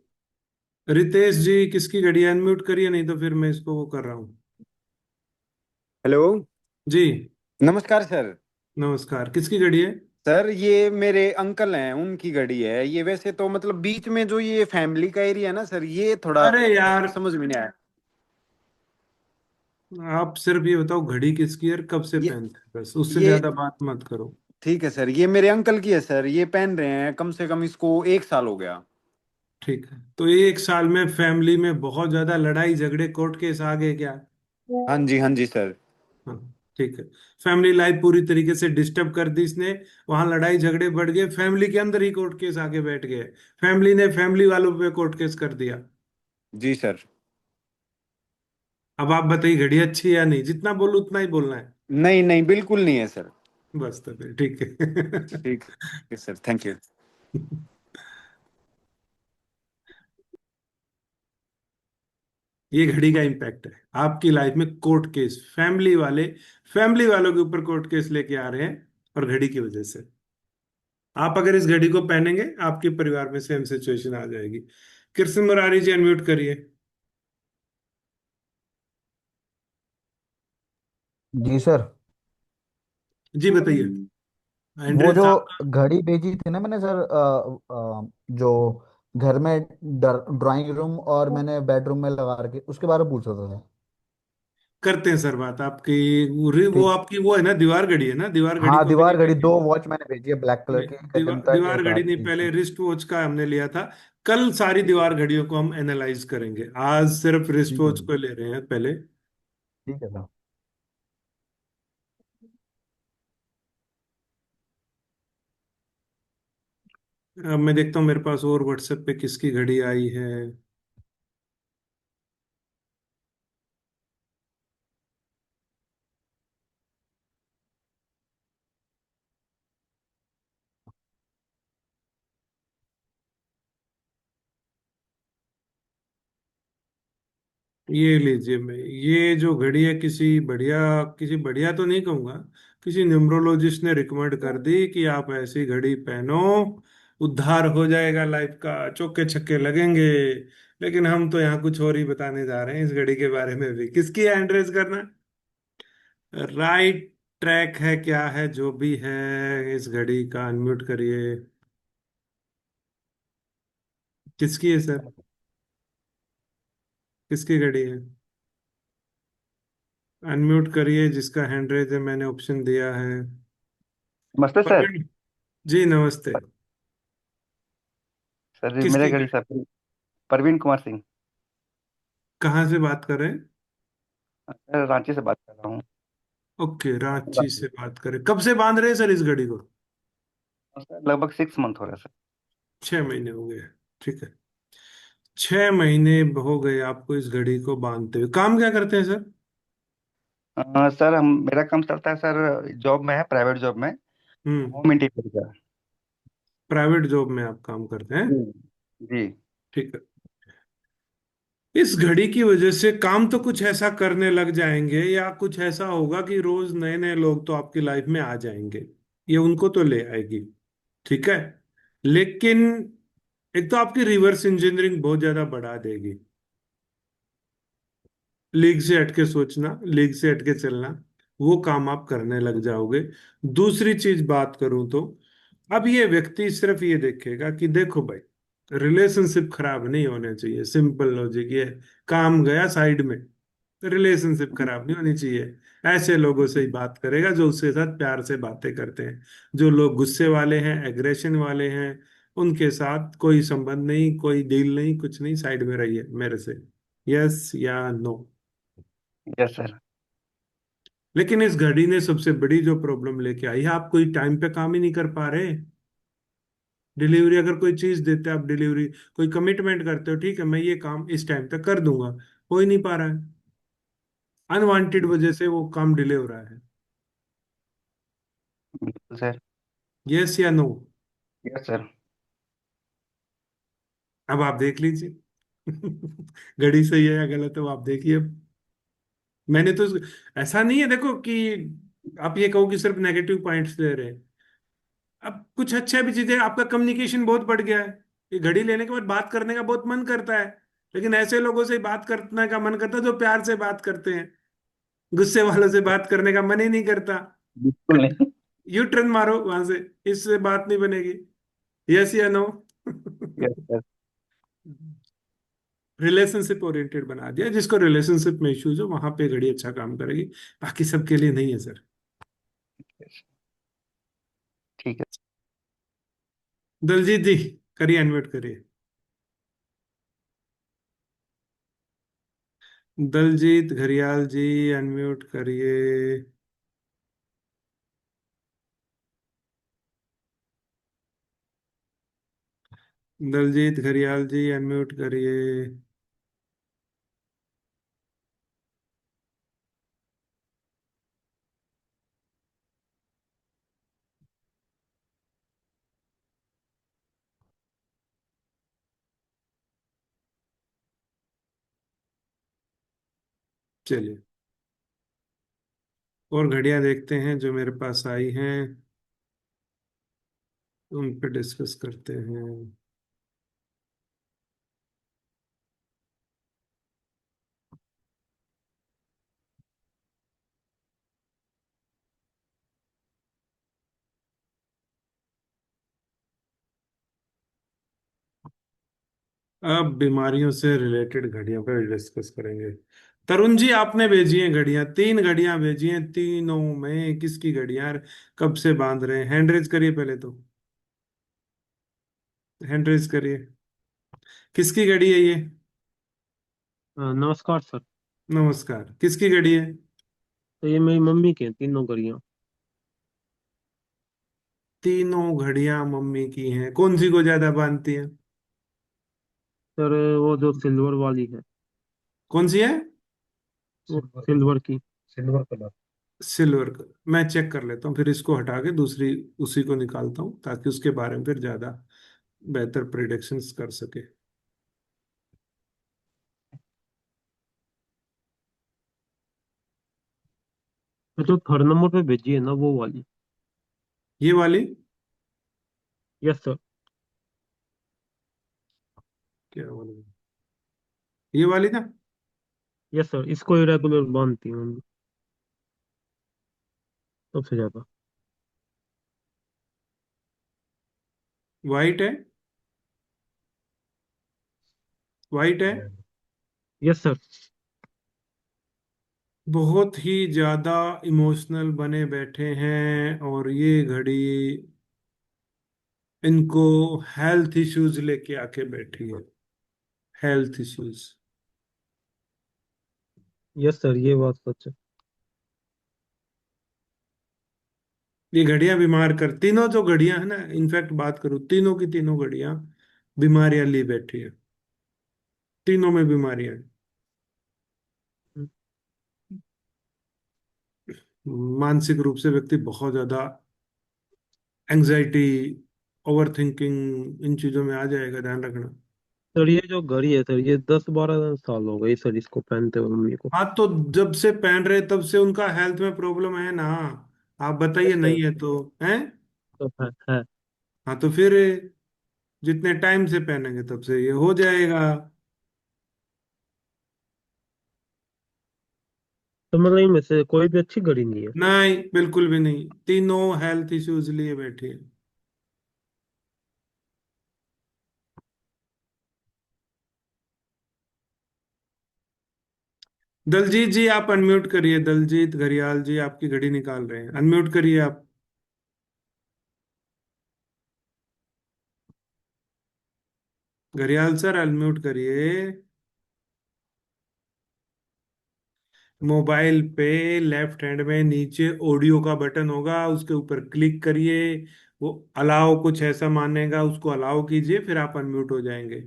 रितेश जी किसकी घड़ी है? अनम्यूट करिए, नहीं तो फिर मैं इसको वो कर रहा हूँ। हेलो। जी। नमस्कार सर। नमस्कार, किसकी घड़ी है? सर ये मेरे अंकल हैं, उनकी घड़ी है ये। वैसे तो मतलब बीच में जो ये फैमिली का एरिया है ना सर, ये थोड़ा अरे यार, समझ में नहीं आया। आप सिर्फ ये बताओ घड़ी किसकी है और कब से ये पहनते हैं, बस उससे ये ज्यादा बात मत करो। ठीक है सर, ये मेरे अंकल की है सर, ये पहन रहे हैं कम से कम इसको 1 साल हो गया। ठीक है, तो एक साल में फैमिली में बहुत ज्यादा लड़ाई झगड़े कोर्ट केस आ गए क्या? हाँ जी सर। हाँ। ठीक है। फैमिली लाइफ पूरी तरीके से डिस्टर्ब कर दी इसने। वहां लड़ाई झगड़े बढ़ गए, फैमिली के अंदर ही कोर्ट केस आके बैठ गए। फैमिली ने फैमिली वालों पे कोर्ट केस कर दिया। जी सर। अब आप बताइए घड़ी अच्छी है या नहीं? जितना बोलूं उतना ही बोलना है। नहीं नहीं, बिल्कुल नहीं है सर। बस तो फिर ठीक है। ठीक है सर, थैंक यू। ये घड़ी का इम्पैक्ट है आपकी लाइफ में। कोर्ट केस, फैमिली वालों के ऊपर कोर्ट केस लेके आ रहे हैं, और घड़ी की वजह से। आप अगर इस घड़ी को पहनेंगे, आपके परिवार में सेम सिचुएशन आ जाएगी। कृष्ण मुरारी जी, अनम्यूट करिए। जी सर। जी बताइए। वो एंड्रेस जो साहब। घड़ी भेजी थी ना मैंने सर, जो घर में ड्राइंग रूम और मैंने बेडरूम में लगा रखी, उसके बारे में पूछ रहा था। करते हैं सर बात आपकी। वो ठीक। आपकी वो है ना, दीवार घड़ी है ना? दीवार घड़ी हाँ, को भी नहीं दीवार घड़ी भेजी? 2 वॉच मैंने भेजी है, ब्लैक कलर नहीं, की, एक अजंता की, दीवार एक घड़ी आज नहीं, की। पहले रिस्ट वॉच का हमने लिया था। कल सारी दीवार घड़ियों को हम एनालाइज करेंगे, आज सिर्फ रिस्ट ठीक है वॉच सर। को ले रहे हैं पहले। ठीक है सर। अब मैं देखता हूँ मेरे पास और व्हाट्सएप पे किसकी घड़ी आई है। ये लीजिए, मैं ये जो घड़ी है, किसी बढ़िया तो नहीं कहूंगा, किसी न्यूमरोलॉजिस्ट ने रिकमेंड कर दी कि आप ऐसी घड़ी पहनो, उद्धार हो जाएगा लाइफ का, चौके छक्के लगेंगे। लेकिन हम तो यहाँ कुछ और ही बताने जा रहे हैं इस घड़ी के बारे में भी। किसकी है एंड्रेस करना? राइट ट्रैक है, क्या है जो भी है। इस घड़ी का अनम्यूट करिए। किसकी है सर? किसकी घड़ी है? अनम्यूट करिए जिसका हैंड रेज है, मैंने ऑप्शन दिया है। नमस्ते सर। प्रवीण जी, नमस्ते। सर जी, मेरे किसकी घड़ी घड़ी? सर। प्रवीण कुमार सिंह। कहाँ से बात कर रहे हैं? सर, रांची से बात कर रहा हूँ। ओके, रांची से बात करें। कब से बांध रहे हैं सर इस घड़ी को? सर लगभग 6 मंथ हो रहा है 6 महीने हो गए। ठीक है। 6 महीने हो गए आपको इस घड़ी को बांधते हुए। काम क्या करते हैं सर? सर। सर हम मेरा काम चलता है सर, जॉब में है, प्राइवेट जॉब में। हम्म। होम इंटीरियर का। प्राइवेट जॉब में आप काम करते हैं? जी। जी। ठीक है। इस घड़ी की वजह से काम तो कुछ ऐसा करने लग जाएंगे, या कुछ ऐसा होगा कि रोज नए नए लोग तो आपकी लाइफ में आ जाएंगे। ये उनको तो ले आएगी, ठीक है। लेकिन एक तो आपकी रिवर्स इंजीनियरिंग बहुत ज्यादा बढ़ा देगी। लीग से हटके सोचना, लीग से हटके चलना, वो काम आप करने लग जाओगे। दूसरी चीज बात करूं तो, अब ये व्यक्ति सिर्फ ये देखेगा कि देखो भाई, रिलेशनशिप खराब नहीं होने चाहिए, सिंपल लॉजिक ये है। काम गया साइड में, रिलेशनशिप खराब नहीं होनी चाहिए। ऐसे लोगों से ही बात करेगा जो उसके साथ प्यार से बातें करते हैं। जो लोग गुस्से वाले हैं, एग्रेशन वाले हैं, उनके साथ कोई संबंध नहीं, कोई डील नहीं, कुछ नहीं, साइड में रहिए मेरे से। यस या नो? Yes sir. लेकिन इस घड़ी ने सबसे बड़ी जो प्रॉब्लम लेके आई है, आप कोई टाइम पे काम ही नहीं कर पा रहे। डिलीवरी अगर कोई चीज देते हैं आप, डिलीवरी कोई कमिटमेंट करते हो, ठीक है मैं ये काम इस टाइम तक कर दूंगा, हो ही नहीं पा रहा है। अनवांटेड वजह से वो काम डिले हो रहा है। बिल्कुल सर। यस या नो? Yes sir. अब आप देख लीजिए। घड़ी सही है या गलत है वो आप देखिए अब। मैंने तो ऐसा नहीं है देखो कि आप ये कहो कि सिर्फ नेगेटिव पॉइंट्स ले रहे हैं। अब कुछ अच्छा भी चीजें, आपका कम्युनिकेशन बहुत बढ़ गया है। ये घड़ी लेने के बाद बात करने का बहुत मन करता है। लेकिन ऐसे लोगों से बात करने का मन करता है जो प्यार से बात करते हैं। गुस्से वालों से बात करने का मन ही नहीं करता। बिल्कुल नहीं। यू टर्न मारो वहां से, इससे बात नहीं बनेगी। यस या no? Yes sir. Relationship oriented बना दिया। जिसको रिलेशनशिप में इश्यूज हो वहां पे घड़ी अच्छा काम करेगी, बाकी सबके लिए नहीं है सर। ठीक है। दलजीत जी, करिए, अनम्यूट करिए। दलजीत घड़ियाल जी, अनम्यूट करिए। दलजीत घड़ियाल जी अनम्यूट करिए। चलिए, और घड़ियां देखते हैं जो मेरे पास आई हैं, उन पे डिस्कस करते हैं। अब बीमारियों से रिलेटेड घड़ियों पर डिस्कस करेंगे। तरुण जी, आपने भेजी हैं घड़ियां, 3 घड़ियां भेजी हैं, तीनों में किसकी घड़ियां कब से बांध रहे हैं? हैंड रेज करिए पहले तो, हैंड रेज करिए। किसकी घड़ी है ये? नमस्कार सर। नमस्कार, किसकी घड़ी है? तो ये मेरी मम्मी के हैं, तीनों घड़ियाँ। तीनों घड़ियां मम्मी की हैं, कौन सी को ज्यादा बांधती हैं? सर वो जो सिल्वर वाली है, कौन सी है? वो सिल्वर की। Silver colour. सिल्वर का मैं चेक कर लेता हूँ, फिर इसको हटा के दूसरी उसी को निकालता हूँ, ताकि उसके बारे में फिर ज्यादा बेहतर प्रिडिक्शंस कर सके। तो जो थर्ड नंबर पे भेजी है ना, वो वाली। ये वाली? Yes sir. क्या वाली? ये वाली ना? यस सर, इसको ही रेगुलर बांधती हूँ मम्मी, सबसे ज्यादा। वाइट है? वाइट है? Yes sir. बहुत ही ज्यादा इमोशनल बने बैठे हैं, और ये घड़ी इनको हेल्थ इश्यूज लेके आके बैठी है। Health issues. यस सर, ये बात सच है। ये घड़ियां बीमार कर, तीनों जो घड़ियां है ना, इनफैक्ट बात करूं, तीनों की तीनों घड़ियां बीमारियां ली बैठी है। तीनों में बीमारियां हैं। हम्म, मानसिक रूप से व्यक्ति बहुत ज्यादा एंजाइटी, ओवर थिंकिंग, इन चीजों में आ जाएगा, ध्यान रखना। सर ये जो घड़ी है सर, ये 10-12 साल हो गई सर इसको पहनते हुए मम्मी को। हाँ, तो जब से पहन रहे तब से उनका हेल्थ में प्रॉब्लम है ना? आप बताइए, यस सर। नहीं है तो है? तो है। हाँ, तो फिर जितने टाइम से पहनेंगे तब से ये हो जाएगा। तो मतलब इनमें से कोई भी अच्छी घड़ी नहीं है। नहीं, बिल्कुल भी नहीं, तीनों हेल्थ इश्यूज लिए बैठे हैं। दलजीत जी, आप अनम्यूट करिए। दलजीत घड़ियाल जी आपकी घड़ी निकाल रहे हैं, अनम्यूट करिए आप। घड़ियाल सर, अनम्यूट करिए। मोबाइल पे लेफ्ट हैंड में नीचे ऑडियो का बटन होगा, उसके ऊपर क्लिक करिए। वो अलाउ कुछ ऐसा मानेगा, उसको अलाउ कीजिए, फिर आप अनम्यूट हो जाएंगे।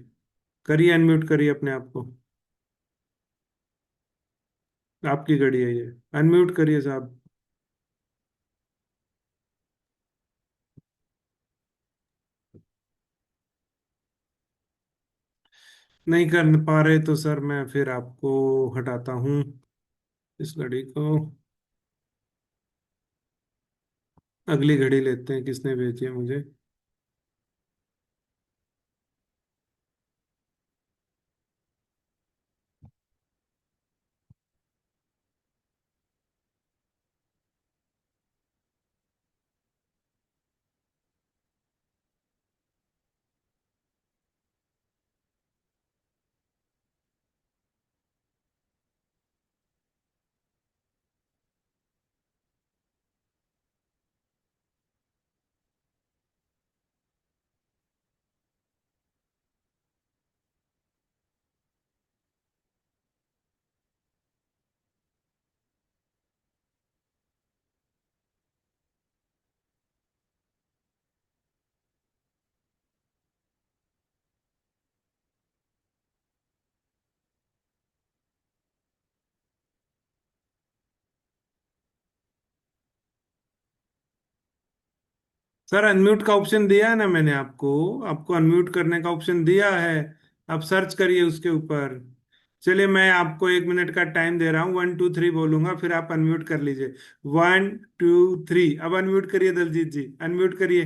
करिए, अनम्यूट करिए अपने आप को। आपकी घड़ी है ये, अनम्यूट करिए साहब। नहीं कर पा रहे तो सर मैं फिर आपको हटाता हूँ, इस घड़ी को। अगली घड़ी लेते हैं, किसने भेजी है मुझे? सर अनम्यूट का ऑप्शन दिया है ना मैंने आपको। आपको अनम्यूट करने का ऑप्शन दिया है। आप सर्च करिए उसके ऊपर। चलिए मैं आपको 1 मिनट का टाइम दे रहा हूँ, 1 2 3 बोलूंगा, फिर आप अनम्यूट कर लीजिए। 1 2 3, अब अनम्यूट करिए दलजीत जी, अनम्यूट करिए।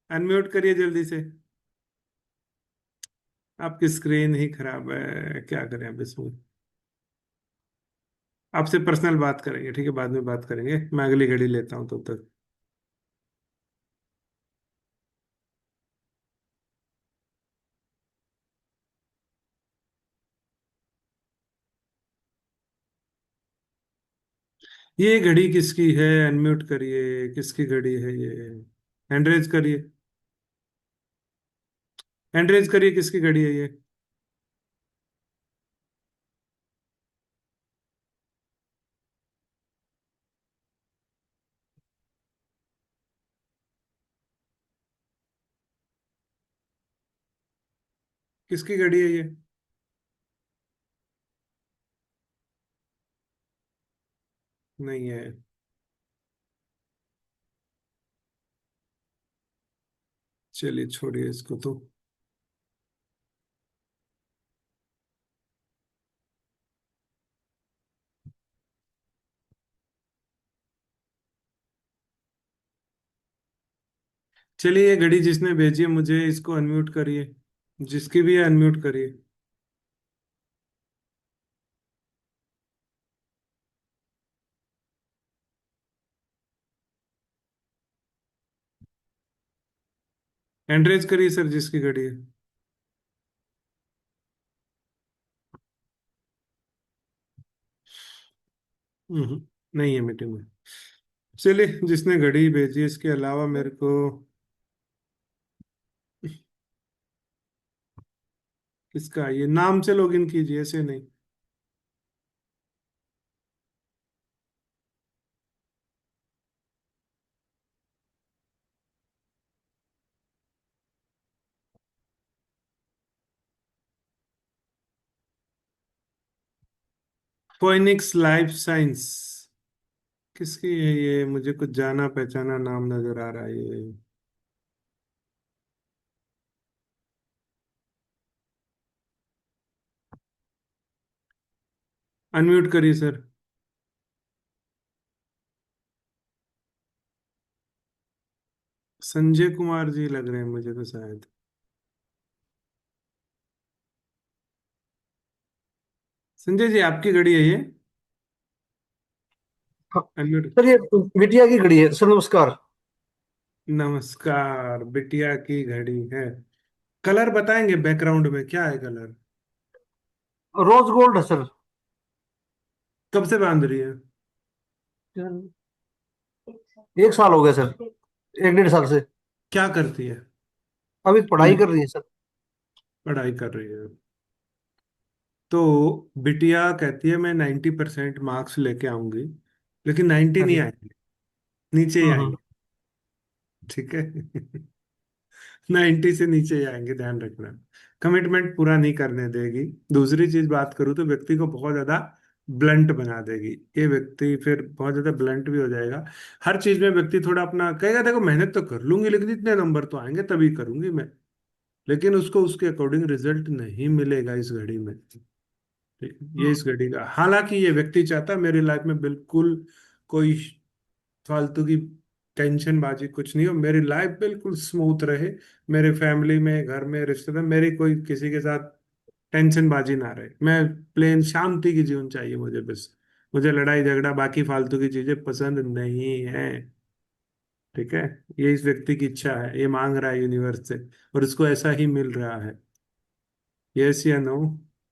अनम्यूट करिए जल्दी से। आपकी स्क्रीन ही खराब है, क्या करें अब इसमें। आपसे पर्सनल बात करेंगे, ठीक है, बाद में बात करेंगे, मैं अगली घड़ी लेता हूँ तब तक। ये घड़ी किसकी है, अनम्यूट करिए, किसकी घड़ी है ये। हैंड रेज करिए। हैंड रेज करिए, किसकी घड़ी है ये। किसकी घड़ी है ये। नहीं है। चलिए छोड़िए इसको तो। चलिए ये घड़ी जिसने भेजी है मुझे, इसको अनम्यूट करिए। जिसकी भी है अनम्यूट करिए। हैंड रेज करिए सर, जिसकी घड़ी है। नहीं है मीटिंग में। चलिए जिसने घड़ी भेजी है, इसके अलावा मेरे को किसका, ये नाम से लॉगिन कीजिए, ऐसे नहीं। Phoenix life science. किसकी है ये, मुझे कुछ जाना पहचाना नाम नजर आ रहा है ये। अनम्यूट करिए सर। संजय कुमार जी लग रहे हैं मुझे तो शायद। संजय जी आपकी घड़ी है ये। हाँ, अनम्यूट। सर ये बिटिया की घड़ी है सर, नमस्कार। नमस्कार, बिटिया की घड़ी है। कलर बताएंगे, बैकग्राउंड में क्या है कलर। रोज गोल्ड है सर। कब से बांध रही है। 1 साल हो गया सर, 1 1.5 साल से। क्या करती है। अभी पढ़ाई कर रही है सर। पढ़ाई कर रही है। तो बिटिया कहती है मैं 90% मार्क्स लेके आऊंगी, लेकिन 90 हाँ नहीं जी। आएंगे, नीचे ही आएंगे। हम्म। ठीक है। 90 से नीचे ही आएंगे, ध्यान रखना। कमिटमेंट पूरा नहीं करने देगी। दूसरी चीज बात करूँ तो व्यक्ति को बहुत ज्यादा ब्लंट बना देगी। ये व्यक्ति फिर बहुत ज्यादा ब्लंट भी हो जाएगा। हर चीज में व्यक्ति थोड़ा अपना कहेगा, देखो मेहनत तो कर लूंगी, लेकिन इतने नंबर तो आएंगे तभी करूंगी मैं। लेकिन उसको उसके अकॉर्डिंग रिजल्ट नहीं मिलेगा इस घड़ी में। ठीक है? ये इस घड़ी का, हालांकि ये व्यक्ति चाहता है मेरी लाइफ में बिल्कुल कोई फालतू की टेंशन बाजी कुछ नहीं हो, मेरी लाइफ बिल्कुल स्मूथ रहे। मेरे फैमिली में, घर में, रिश्तेदार, मेरी कोई किसी के साथ टेंशन बाजी ना रहे। मैं प्लेन शांति की जीवन चाहिए मुझे बस। मुझे लड़ाई झगड़ा बाकी फालतू की चीजें पसंद नहीं है। ठीक है। ये इस व्यक्ति की इच्छा है, ये मांग रहा है यूनिवर्स से, और इसको ऐसा ही मिल रहा है। यस या नो।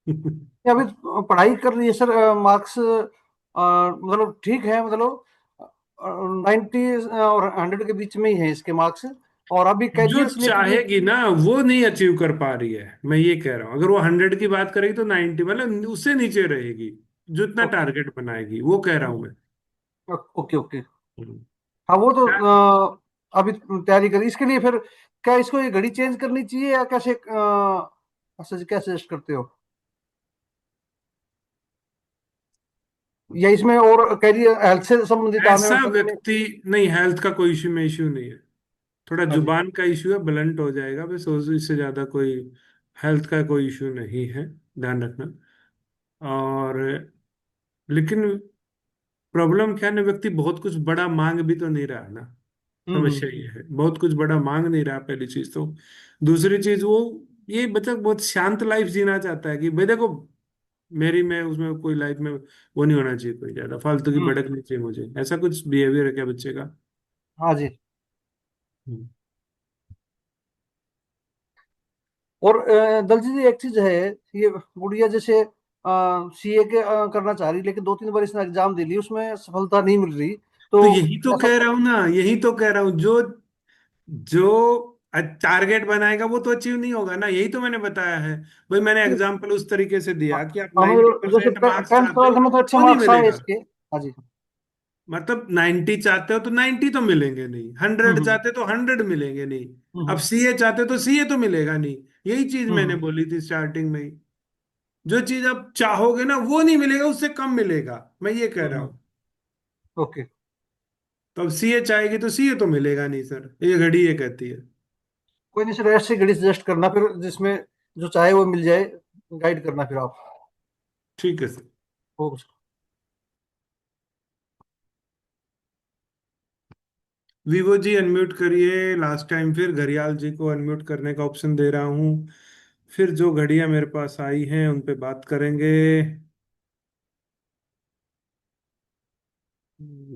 ये अभी पढ़ाई कर रही है सर, मार्क्स मतलब ठीक है, मतलब 90 और 100 के बीच में ही है इसके मार्क्स। और अभी कहती जो है इसलिए कि ये। चाहेगी ना वो नहीं अचीव कर पा रही है, मैं ये कह रहा हूं। अगर वो 100 की बात करेगी तो 90, मतलब उससे नीचे रहेगी। जो इतना ओके। टारगेट बनाएगी, वो कह रहा हूं मैं। Okay okay. हम्म। हाँ वो तो अभी तैयारी करी इसके लिए। फिर क्या इसको ये घड़ी चेंज करनी चाहिए या कैसे, क्या सजेस्ट करते हो? या इसमें और कैरियर हेल्थ से संबंधित आने ऐसा वाले में? व्यक्ति नहीं, हेल्थ का कोई इशू नहीं है, थोड़ा हाँ जी। जुबान का इशू है, ब्लंट हो जाएगा बस, इससे ज्यादा कोई हेल्थ का कोई इशू नहीं है, ध्यान रखना। और लेकिन प्रॉब्लम क्या है ना, व्यक्ति बहुत कुछ बड़ा मांग भी तो नहीं रहा है ना, समस्या ये है, बहुत कुछ बड़ा मांग नहीं रहा, पहली चीज तो। दूसरी चीज वो, ये बच्चा बहुत शांत लाइफ जीना चाहता है कि भाई देखो, मेरी में उसमें कोई लाइफ में वो नहीं होना चाहिए, कोई ज्यादा फालतू की हम्म। भड़क नहीं चाहिए मुझे, ऐसा कुछ बिहेवियर है क्या बच्चे का? हाँ जी। हम्म। और दलजी जी, एक चीज है, ये गुड़िया जैसे सीए के करना चाह रही, लेकिन 2-3 बार इसने एग्जाम दे ली, उसमें सफलता नहीं मिल रही, तो तो यही तो ऐसा। कह रहा हूं ना, यही तो कह रहा हूं, जो जो टारगेट बनाएगा वो तो अचीव नहीं होगा ना, यही तो मैंने बताया है। भाई मैंने एग्जाम्पल उस तरीके से दिया कि आप हमें 90% जैसे मार्क्स 10th चाहते हो, 12th में तो अच्छे वो नहीं मार्क्स आए मिलेगा। इसके। हाँ जी। मतलब 90 चाहते हो तो 90 तो मिलेंगे नहीं, 100 हम्म। चाहते तो 100 मिलेंगे नहीं। अब हम्म। सीए चाहते तो सीए तो मिलेगा नहीं। यही चीज मैंने हम्म। बोली थी स्टार्टिंग में ही, जो चीज आप चाहोगे ना वो नहीं मिलेगा, उससे कम मिलेगा, मैं ये कह रहा हम्म। हूँ। ओके। तो अब सीए चाहेगी तो सीए तो मिलेगा नहीं सर, ये घड़ी ये कहती है। कोई नहीं सर, ऐसे घड़ी सजेस्ट करना फिर, जिसमें जो चाहे वो मिल जाए, गाइड करना फिर आप। ठीक है सर। Okay sir. विवो जी अनम्यूट करिए, लास्ट टाइम फिर घड़ियाल जी को अनम्यूट करने का ऑप्शन दे रहा हूँ, फिर जो घड़ियां मेरे पास आई हैं उन पे बात करेंगे।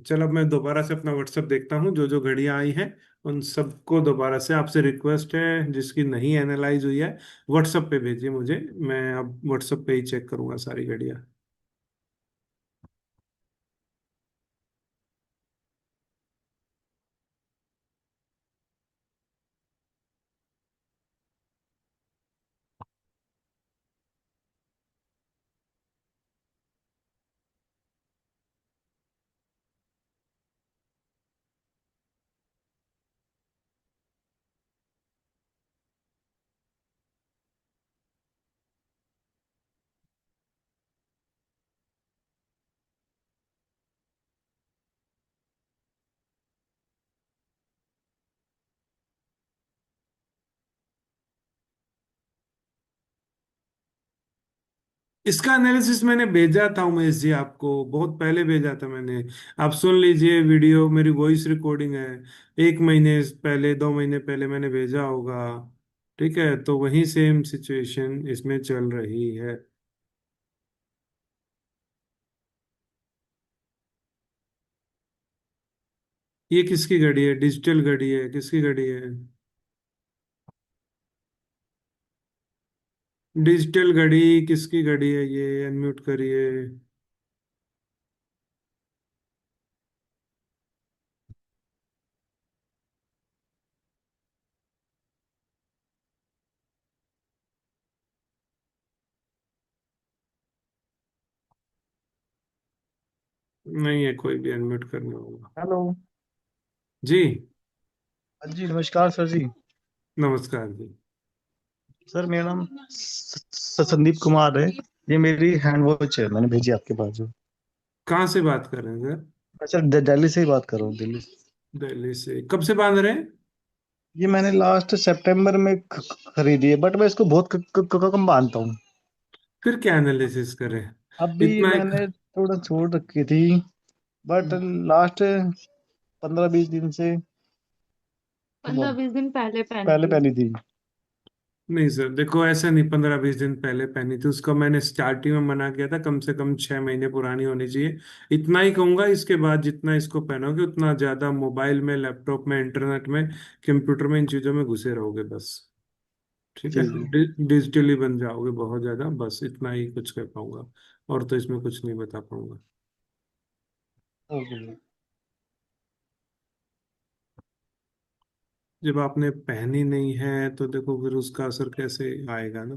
चलो अब मैं दोबारा से अपना व्हाट्सएप देखता हूँ, जो जो घड़ियां आई हैं उन सबको दोबारा से आपसे रिक्वेस्ट है, जिसकी नहीं एनालाइज हुई है व्हाट्सएप पे भेजिए मुझे, मैं अब व्हाट्सएप पे ही चेक करूंगा सारी घड़ियां। इसका एनालिसिस मैंने भेजा था उमेश जी आपको, बहुत पहले भेजा था मैंने, आप सुन लीजिए वीडियो, मेरी वॉइस रिकॉर्डिंग है, 1 महीने पहले 2 महीने पहले मैंने भेजा होगा। ठीक है, तो वही सेम सिचुएशन इसमें चल रही है। ये किसकी घड़ी है? डिजिटल घड़ी है, किसकी घड़ी है? डिजिटल घड़ी किसकी घड़ी है? ये अनम्यूट करिए। नहीं है कोई भी अनम्यूट करने होगा। हेलो। जी। हाँ जी, नमस्कार सर जी। नमस्कार जी। सर मेरा नाम संदीप कुमार है। ये मेरी हैंड वॉच है, मैंने भेजी आपके पास जो। कहाँ से बात कर रहे हैं सर? अच्छा, दिल्ली से ही बात कर रहा हूँ, दिल्ली से। दिल्ली से कब से बांध रहे हैं? ये मैंने लास्ट सितंबर में खरीदी है, बट मैं इसको बहुत कम बांधता हूँ। फिर क्या एनालिसिस करें? अभी इतना एक। मैंने थोड़ा छोड़ रखी थी, बट लास्ट 15-20 दिन से 15-20 दिन पहले पहनी पहले थी। पहनी थी। नहीं सर देखो, ऐसा नहीं, 15-20 दिन पहले पहनी थी, उसको मैंने स्टार्टिंग में मना किया था, कम से कम 6 महीने पुरानी होनी चाहिए। इतना ही कहूंगा, इसके बाद जितना इसको पहनोगे उतना ज्यादा मोबाइल में, लैपटॉप में, इंटरनेट में, कंप्यूटर में, इन चीजों में घुसे रहोगे बस। ठीक है, जी जी। डिजिटली बन जाओगे बहुत ज्यादा, बस इतना ही कुछ कह पाऊंगा, और तो इसमें कुछ नहीं बता पाऊंगा। ओके। जब आपने पहनी नहीं है तो देखो फिर उसका असर कैसे आएगा ना,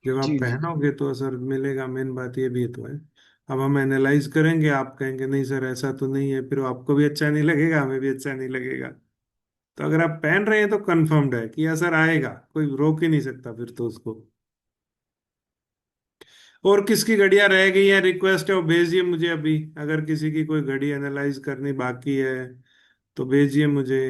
जब आप जी जी। पहनोगे तो असर मिलेगा, मेन बात ये भी तो है। अब हम एनालाइज करेंगे, आप कहेंगे नहीं सर ऐसा तो नहीं है, फिर आपको भी अच्छा नहीं लगेगा, हमें भी अच्छा नहीं लगेगा। तो अगर आप पहन रहे हैं तो कंफर्म्ड है कि असर आएगा, कोई रोक ही नहीं सकता फिर तो उसको। और किसकी घड़ियां रह गई हैं, रिक्वेस्ट है वो भेजिए मुझे अभी। अगर किसी की कोई घड़ी एनालाइज करनी बाकी है तो भेजिए मुझे।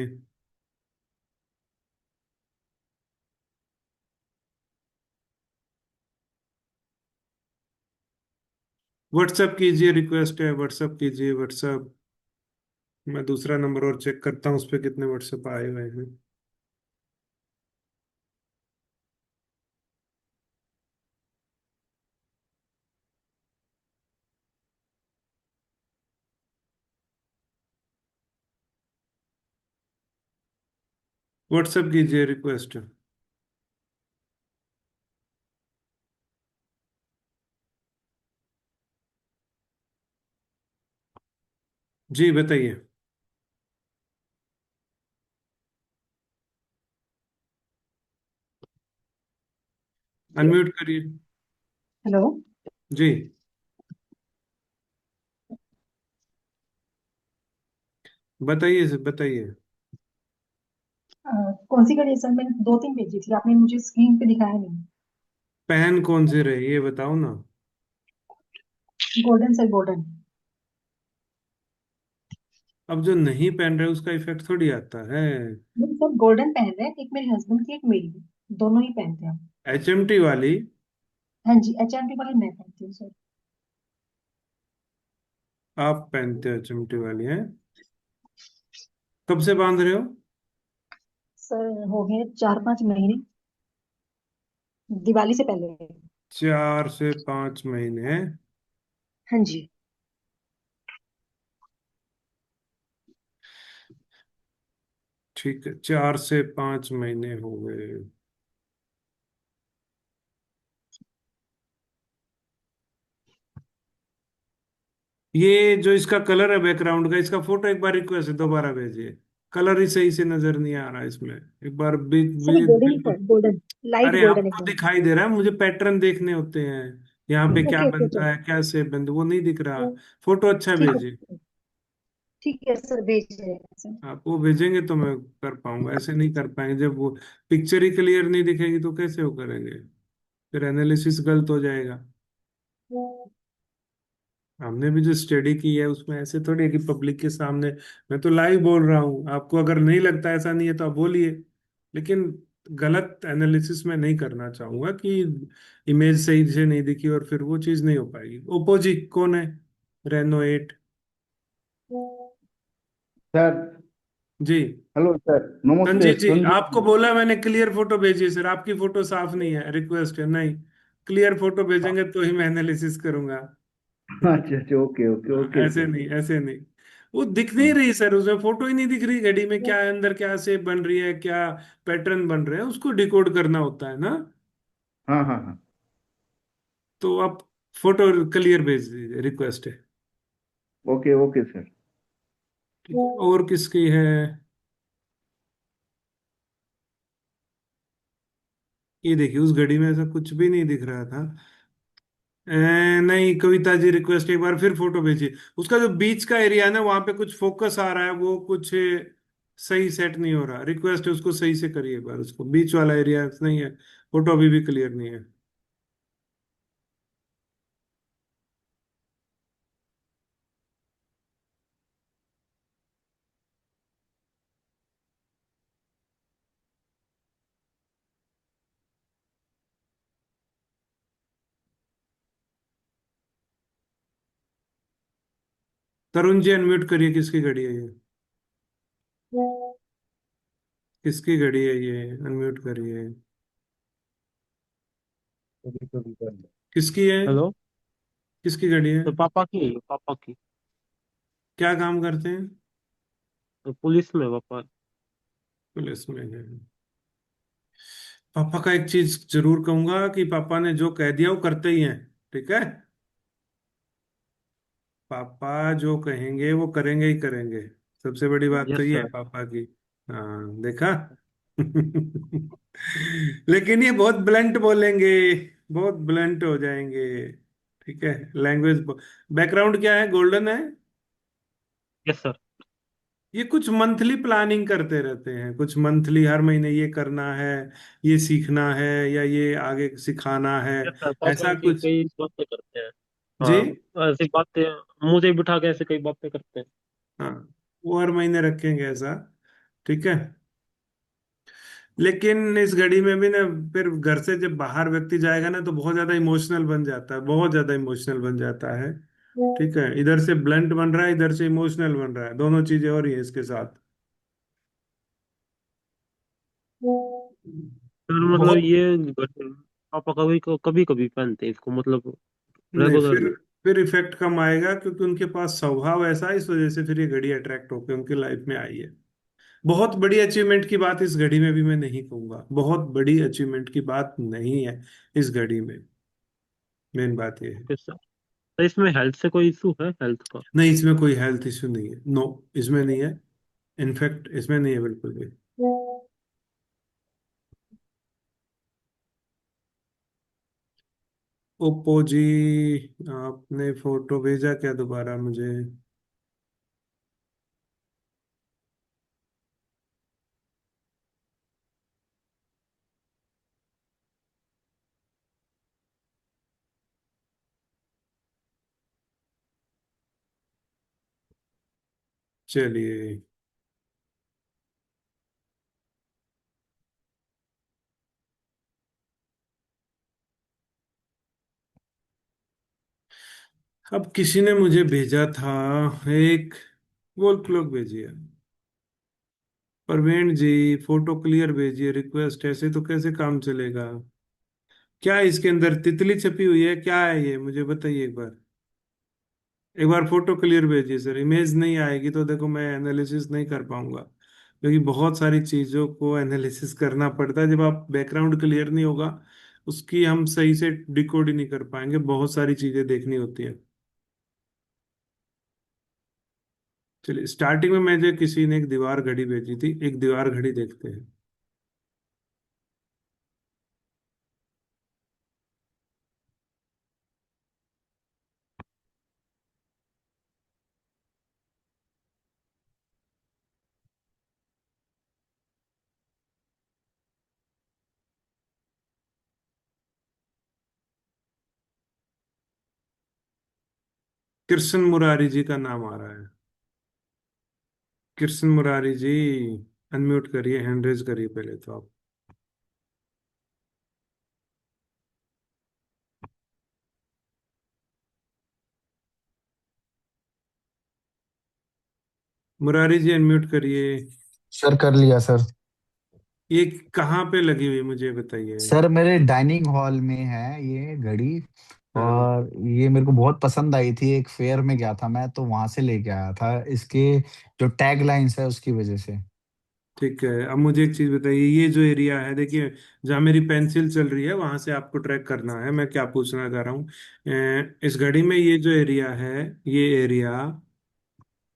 व्हाट्सअप कीजिए, रिक्वेस्ट है, व्हाट्सअप कीजिए, व्हाट्सअप। मैं दूसरा नंबर और चेक करता हूँ उस पर कितने व्हाट्सअप आए हुए हैं। व्हाट्सअप कीजिए रिक्वेस्ट। जी बताइए। अनम्यूट करिए। हेलो। जी बताइए बताइए। कौन सी घड़ी है सर? मैंने दो तीन भेजी थी, आपने मुझे स्क्रीन पे दिखाया नहीं। पहन कौन से रहे ये बताओ ना। Golden sir, golden. अब जो नहीं पहन रहे उसका इफेक्ट थोड़ी आता है। नहीं सर, गोल्डन पहन रहे हैं, एक मेरे हस्बैंड की, एक मेरी। दोनों ही पहनते हैं हम। HMT वाली। हाँ जी, HMटी वाली मैं पहनती हूँ सर। आप पहनते हो HMT वाली है? कब से बांध रहे हो? सर हो गए 4-5 महीने, दिवाली से पहले। 4 से 5 महीने हैं। हाँ जी। ठीक है, 4 से 5 महीने हो गए। ये जो इसका कलर है बैकग्राउंड का, इसका फोटो एक बार रिक्वेस्ट है दोबारा भेजिए। कलर ही सही से नजर नहीं आ रहा है इसमें। एक बार सर ये गोल्डन ही बिल्कुल। सर, गोल्डन, लाइट अरे गोल्डन हमको एकदम। दिखाई दे रहा है, मुझे पैटर्न देखने होते हैं। यहाँ पे क्या ओके ओके बनता ओके। है, क्या से बंद, वो नहीं दिख रहा। फोटो अच्छा ठीक भेजिए। है, ठीक है सर, भेज रहे हैं सर। आप वो भेजेंगे तो मैं कर पाऊंगा, ऐसे नहीं कर पाएंगे। जब वो पिक्चर ही क्लियर नहीं दिखेगी तो कैसे वो करेंगे? फिर एनालिसिस गलत हो जाएगा। हमने भी जो स्टडी की है उसमें ऐसे थोड़ी है कि पब्लिक के सामने। मैं तो लाइव बोल रहा हूँ, आपको अगर नहीं लगता ऐसा नहीं है तो आप बोलिए। लेकिन गलत एनालिसिस में नहीं करना चाहूंगा कि इमेज सही से नहीं दिखी और फिर वो चीज नहीं हो पाएगी। ओप्पो जी कौन है? रेनो 8। सर। जी। हेलो सर, नमस्ते, संजीत जी संदीप आपको जी। बोला मैंने क्लियर फोटो भेजिए सर, आपकी फोटो साफ नहीं है, रिक्वेस्ट है नहीं। क्लियर फोटो भेजेंगे तो ही मैं एनालिसिस करूंगा। अच्छा अच्छा, ओके ओके हाँ, ओके ऐसे सर। नहीं, ऐसे नहीं। वो दिख नहीं हाँ रही सर, उसमें फोटो ही नहीं दिख रही घड़ी में, क्या है अंदर, क्या शेप बन रही है, क्या पैटर्न बन रहे हैं, उसको डिकोड करना होता है ना। हाँ हाँ हाँ। तो आप फोटो क्लियर भेज दीजिए, रिक्वेस्ट है। Okay okay sir. ठीक है, और किसकी है? ये देखिए उस घड़ी में ऐसा कुछ भी नहीं दिख रहा था। नहीं कविता जी, रिक्वेस्ट एक बार फिर फोटो भेजिए। उसका जो बीच का एरिया है ना वहां पे कुछ फोकस आ रहा है, वो कुछ सही सेट नहीं हो रहा। रिक्वेस्ट है उसको सही से करिए एक बार, उसको बीच वाला एरिया नहीं है। फोटो अभी भी क्लियर नहीं है। तरुण जी अनम्यूट करिए, किसकी घड़ी है ये? किसकी घड़ी है ये? अनम्यूट करिए। किसकी है? हेलो। किसकी घड़ी है? तो पापा की है, पापा की। क्या काम करते हैं? तो पुलिस में पापा। पुलिस में है। पापा का एक चीज जरूर कहूंगा कि पापा ने जो कह दिया वो करते ही हैं। ठीक है। पापा जो कहेंगे वो करेंगे ही करेंगे। सबसे बड़ी बात तो यस ये है सर। पापा की। हाँ देखा। लेकिन ये बहुत ब्लंट बोलेंगे, बहुत ब्लंट हो जाएंगे। ठीक है, लैंग्वेज। बैकग्राउंड क्या है, गोल्डन है? Yes sir. ये कुछ मंथली प्लानिंग करते रहते हैं, कुछ मंथली, हर महीने ये करना है, ये सीखना है, या ये आगे सिखाना है, ये पैसा ऐसा करके कुछ। कई बातें करते हैं। जी। हाँ, ऐसी बातें मुझे बिठा के ऐसे कई बातें करते हैं। हाँ, वो हर महीने रखेंगे ऐसा। ठीक है। लेकिन इस घड़ी में भी ना, फिर घर से जब बाहर व्यक्ति जाएगा ना, तो बहुत ज्यादा इमोशनल बन जाता है, बहुत ज्यादा इमोशनल बन जाता है। ठीक है, इधर से ब्लंट बन रहा है, इधर से इमोशनल बन रहा है, दोनों चीजें हो रही है इसके साथ। फिर मतलब बहुत। ये पापा कभी कभी कभी पहनते हैं इसको, मतलब नहीं, रेगुलरली। फिर इफेक्ट कम आएगा, क्योंकि उनके पास स्वभाव ऐसा है, इस वजह से फिर ये घड़ी अट्रैक्ट होकर उनकी लाइफ में आई है। बहुत बड़ी अचीवमेंट की बात इस घड़ी में भी मैं नहीं कहूंगा, बहुत बड़ी अचीवमेंट की बात नहीं है इस घड़ी में। मेन बात ये है। तो इसमें हेल्थ से कोई इशू है, हेल्थ का? नहीं, इसमें कोई हेल्थ इश्यू नहीं है, नो, इसमें नहीं है। इनफैक्ट इसमें नहीं है बिल्कुल भी। ओप्पो जी, आपने फोटो भेजा क्या दोबारा मुझे? चलिए। अब किसी ने मुझे भेजा था एक वॉल क्लॉक भेजी है। परवीन जी, फोटो क्लियर भेजिए, रिक्वेस्ट, ऐसे तो कैसे काम चलेगा? क्या है इसके अंदर, तितली छपी हुई है, क्या है ये, मुझे बताइए एक बार। एक बार फोटो क्लियर भेजिए सर, इमेज नहीं आएगी तो देखो मैं एनालिसिस नहीं कर पाऊंगा, क्योंकि बहुत सारी चीजों को एनालिसिस करना पड़ता है। जब आप बैकग्राउंड क्लियर नहीं होगा, उसकी हम सही से डिकोड ही नहीं कर पाएंगे, बहुत सारी चीजें देखनी होती है। चलिए, स्टार्टिंग में मुझे किसी ने एक दीवार घड़ी भेजी थी, एक दीवार घड़ी देखते हैं। कृष्ण मुरारी जी का नाम आ रहा है। कृष्ण मुरारी जी, अनम्यूट करिए, हैंड रेज करिए पहले तो आप। मुरारी जी, अनम्यूट करिए। सर कर लिया सर। ये कहाँ पे लगी हुई मुझे बताइए। सर मेरे डाइनिंग हॉल में है ये घड़ी। हाँ, और ये मेरे को बहुत पसंद आई थी, एक फेयर में गया था मैं तो वहां से लेके आया था इसके जो टैग लाइंस है उसकी वजह से। ठीक है। अब मुझे एक चीज बताइए, ये जो एरिया है, देखिए, जहाँ मेरी पेंसिल चल रही है वहां से आपको ट्रैक करना है मैं क्या पूछना चाह रहा हूँ। इस घड़ी में ये जो एरिया है, ये एरिया,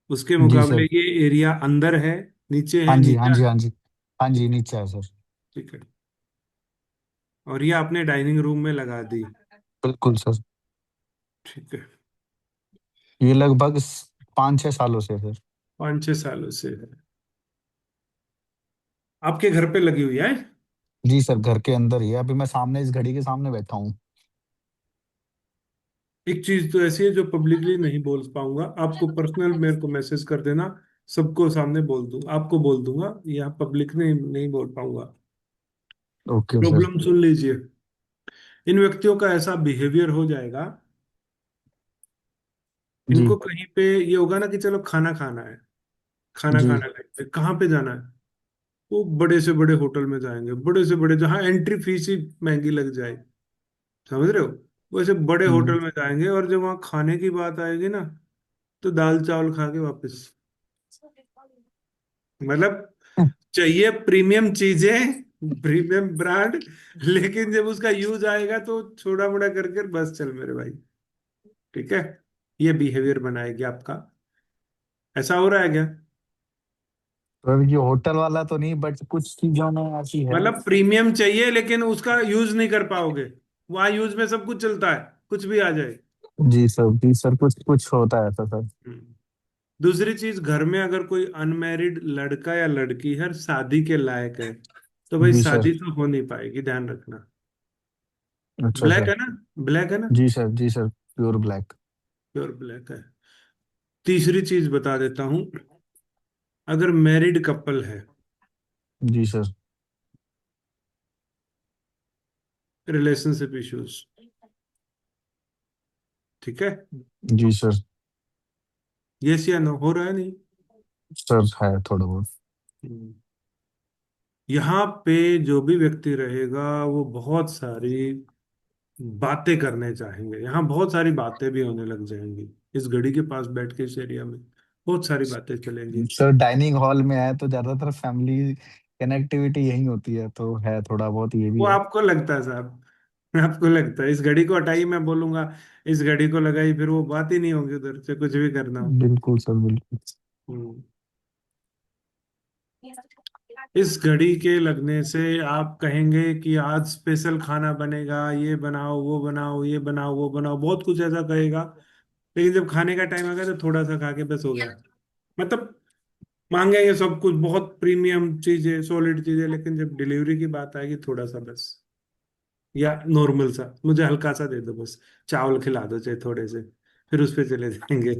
उसके जी मुकाबले सर। ये एरिया अंदर है, नीचे हाँ है, जी हाँ नीचे जी है? हाँ जी। हाँ जी नीचे है सर। ठीक है। और ये आपने डाइनिंग रूम में लगा दी? बिल्कुल सर। ठीक है। ये लगभग 5-6 सालों से सर। 5-6 सालों से है आपके घर पे लगी हुई है? जी सर घर के अंदर ही है, अभी मैं सामने इस घड़ी के सामने बैठा हूँ। एक चीज तो ऐसी है जो पब्लिकली नहीं बोल पाऊंगा, आपको पर्सनल मेरे को मैसेज कर देना, सबको सामने बोल दूं, आपको बोल दूंगा, यहाँ पब्लिक नहीं नहीं बोल पाऊंगा। Okay sir. प्रॉब्लम सुन लीजिए। इन व्यक्तियों का ऐसा बिहेवियर हो जाएगा, जी इनको कहीं पे ये होगा ना कि चलो खाना खाना है, खाना जी खाना है, कहाँ पे जाना है, वो बड़े से बड़े होटल में जाएंगे, बड़े से बड़े, जहाँ एंट्री फीस ही महंगी लग जाए, समझ रहे हो, वैसे बड़े हम्म। होटल में जाएंगे, और जब वहाँ खाने की बात आएगी ना, तो दाल चावल खा के वापस। मतलब चाहिए प्रीमियम चीजें, प्रीमियम ब्रांड, लेकिन जब उसका यूज आएगा तो छोड़ा मोड़ा करके बस चल मेरे भाई। ठीक है। ये बिहेवियर बनाएगी आपका। ऐसा हो रहा है क्या? सर ये होटल वाला तो नहीं बट कुछ चीजों में ऐसी है। मतलब प्रीमियम चाहिए लेकिन उसका यूज नहीं कर पाओगे, वहां यूज में सब कुछ चलता है, कुछ भी आ जाए। जी सर कुछ कुछ होता है ऐसा सर। हम्म। दूसरी चीज, घर में अगर कोई अनमैरिड लड़का या लड़की है, शादी के लायक है, तो भाई जी सर। शादी तो हो नहीं पाएगी, ध्यान रखना। अच्छा ब्लैक सर। है ना? ब्लैक है ना? जी सर, जी sir, pure black. Pure black है। तीसरी चीज बता देता हूं, अगर मैरिड कपल है, जी सर। रिलेशनशिप इश्यूज, ठीक है? जी सर। यस या नो, हो रहा है नहीं? सर है थोड़ा बहुत। हम्म। यहाँ पे जो भी व्यक्ति रहेगा वो बहुत सारी बातें करने चाहेंगे, यहाँ बहुत सारी बातें भी होने लग जाएंगी। इस घड़ी के पास बैठ के इस एरिया में बहुत सारी बातें चलेंगी। सर डाइनिंग हॉल में है तो ज्यादातर फैमिली कनेक्टिविटी यही होती है, तो है थोड़ा बहुत ये भी वो है। आपको लगता है साहब, आपको लगता है। इस घड़ी को हटाई, मैं बोलूंगा इस घड़ी को लगाई, फिर वो बात ही नहीं होगी उधर से, कुछ भी करना हो। बिल्कुल सर, बिल्कुल। हम्म। इस घड़ी के लगने से आप कहेंगे कि आज स्पेशल खाना बनेगा, ये बनाओ वो बनाओ, ये बनाओ वो बनाओ, बहुत कुछ ऐसा कहेगा। लेकिन जब खाने का टाइम आ गया तो थोड़ा सा खा के बस हो गया। मतलब मांगेंगे सब कुछ, बहुत प्रीमियम चीजें, सॉलिड चीजें, लेकिन जब डिलीवरी की बात आएगी थोड़ा सा बस, या नॉर्मल सा, मुझे हल्का सा दे दो बस, चावल खिला दो चाहे थोड़े से, फिर उस पे चले जाएंगे।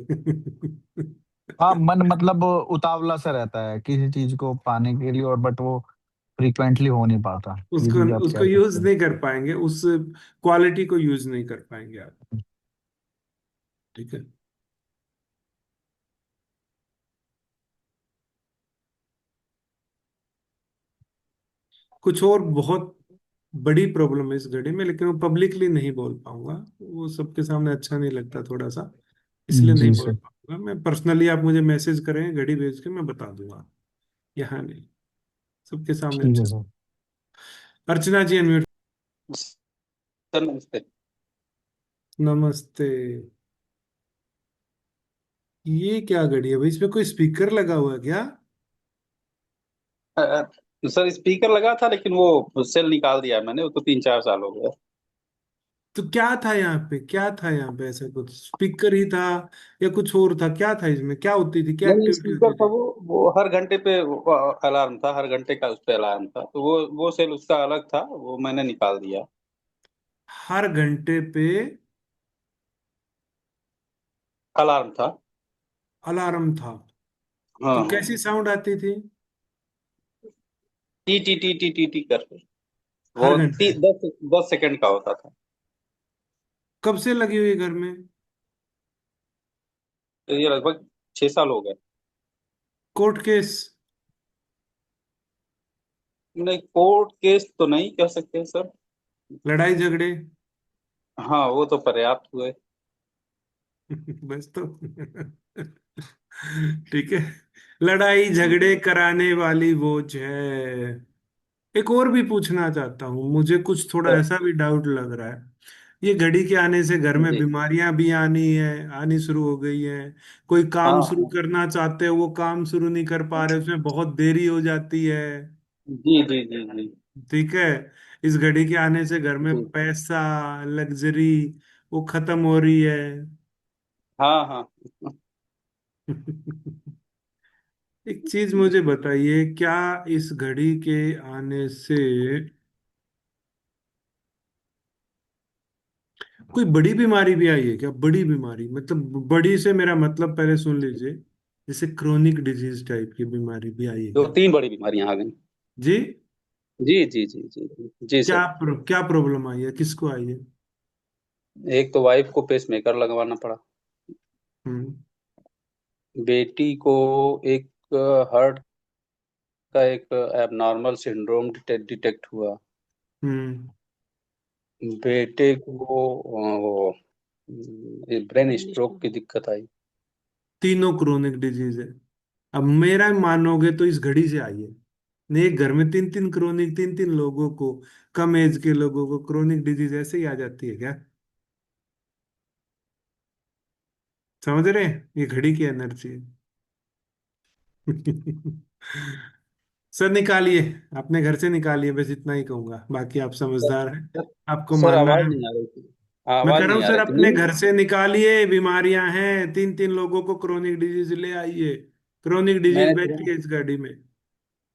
हाँ, मन मतलब उतावला सा रहता है किसी चीज को पाने के लिए, और बट वो फ्रीक्वेंटली हो नहीं पाता, ये उसको चीज आप उसको कह यूज सकते हैं। नहीं कर पाएंगे, उस क्वालिटी को यूज नहीं कर पाएंगे आप, ठीक है? कुछ और बहुत बड़ी प्रॉब्लम है इस घड़ी में, लेकिन वो पब्लिकली नहीं बोल पाऊंगा, वो सबके सामने अच्छा नहीं लगता थोड़ा सा, इसलिए नहीं जी बोल सर। पाऊंगा। मैं पर्सनली, आप मुझे मैसेज करें घड़ी भेज के, मैं बता दूंगा, यहाँ नहीं, सबके सामने ठीक है अच्छा। सर। अर्चना जी अनम्यूट। सर नमस्ते। नमस्ते। ये क्या घड़ी है भाई, इसमें कोई स्पीकर लगा हुआ है क्या? सर स्पीकर लगा था लेकिन वो सेल निकाल दिया मैंने, वो तो 3-4 साल हो गया। तो क्या था यहाँ पे, क्या था यहाँ पे? ऐसा कुछ स्पीकर ही था या कुछ और था? क्या था इसमें, क्या होती थी, क्या नहीं एक्टिविटी स्पीकर होती था थी? वो हर घंटे पे अलार्म था, हर घंटे का उस पे अलार्म था, तो वो सेल उसका अलग था, वो मैंने निकाल दिया। हर घंटे पे अलार्म था। अलार्म था? हाँ तो हाँ। कैसी साउंड आती थी? T T T T T T करके। हर वो घंटे? 10 10 सेकंड का होता था। कब से लगी हुई है घर में? तो ये लगभग 6 साल हो गए। Court case? नहीं कोर्ट केस तो नहीं कह सकते सर। लड़ाई झगड़े? हाँ वो तो पर्याप्त हुए। बस तो। ठीक है। लड़ाई झगड़े कराने वाली वो जो है। एक और भी पूछना चाहता हूँ, मुझे कुछ थोड़ा सर, ऐसा भी डाउट लग रहा है। ये घड़ी के आने से घर में जी। बीमारियां भी आनी शुरू हो गई हैं। कोई हाँ काम शुरू हाँ। करना चाहते हैं, वो काम शुरू नहीं कर पा रहे, उसमें बहुत देरी हो जाती है। जी जी जी जी ठीक है। इस घड़ी के आने से घर में जी। पैसा, लग्जरी, वो खत्म हो रही है। हाँ हाँ। एक चीज मुझे बताइए, क्या इस घड़ी के आने से कोई बड़ी बीमारी भी आई है क्या? बड़ी बीमारी मतलब, बड़ी से मेरा मतलब पहले सुन लीजिए, जैसे क्रोनिक डिजीज टाइप की बीमारी भी आई है दो क्या? तीन बड़ी बीमारियां आ गई। जी? जी जी जी जी जी जी सर। क्या प्रॉब्लम आई है, किसको आई है? एक तो वाइफ को पेसमेकर लगवाना पड़ा। हम्म। बेटी को एक हार्ट का एक एबनॉर्मल सिंड्रोम डिटेक्ट हुआ। हम्म। बेटे को वो ब्रेन स्ट्रोक की दिक्कत आई। तीनों क्रोनिक डिजीज है। अब मेरा मानोगे तो इस घड़ी से आई है। नहीं, एक घर में तीन तीन क्रोनिक, तीन तीन लोगों को, कम एज के लोगों को क्रोनिक डिजीज ऐसे ही आ जाती है क्या? समझ रहे हैं? ये घड़ी की एनर्जी है। सर निकालिए, अपने घर से निकालिए, बस इतना ही कहूंगा, बाकी आप समझदार हैं, सर आपको सर मानना आवाज है। नहीं आ रही थी। मैं आवाज कह रहा नहीं हूँ आ सर, रही अपने थी। घर से निकालिए, बीमारियां हैं, 3 3 लोगों को क्रोनिक डिजीज ले आइए, क्रोनिक डिजीज मैंने बैठिए इस गाड़ी में।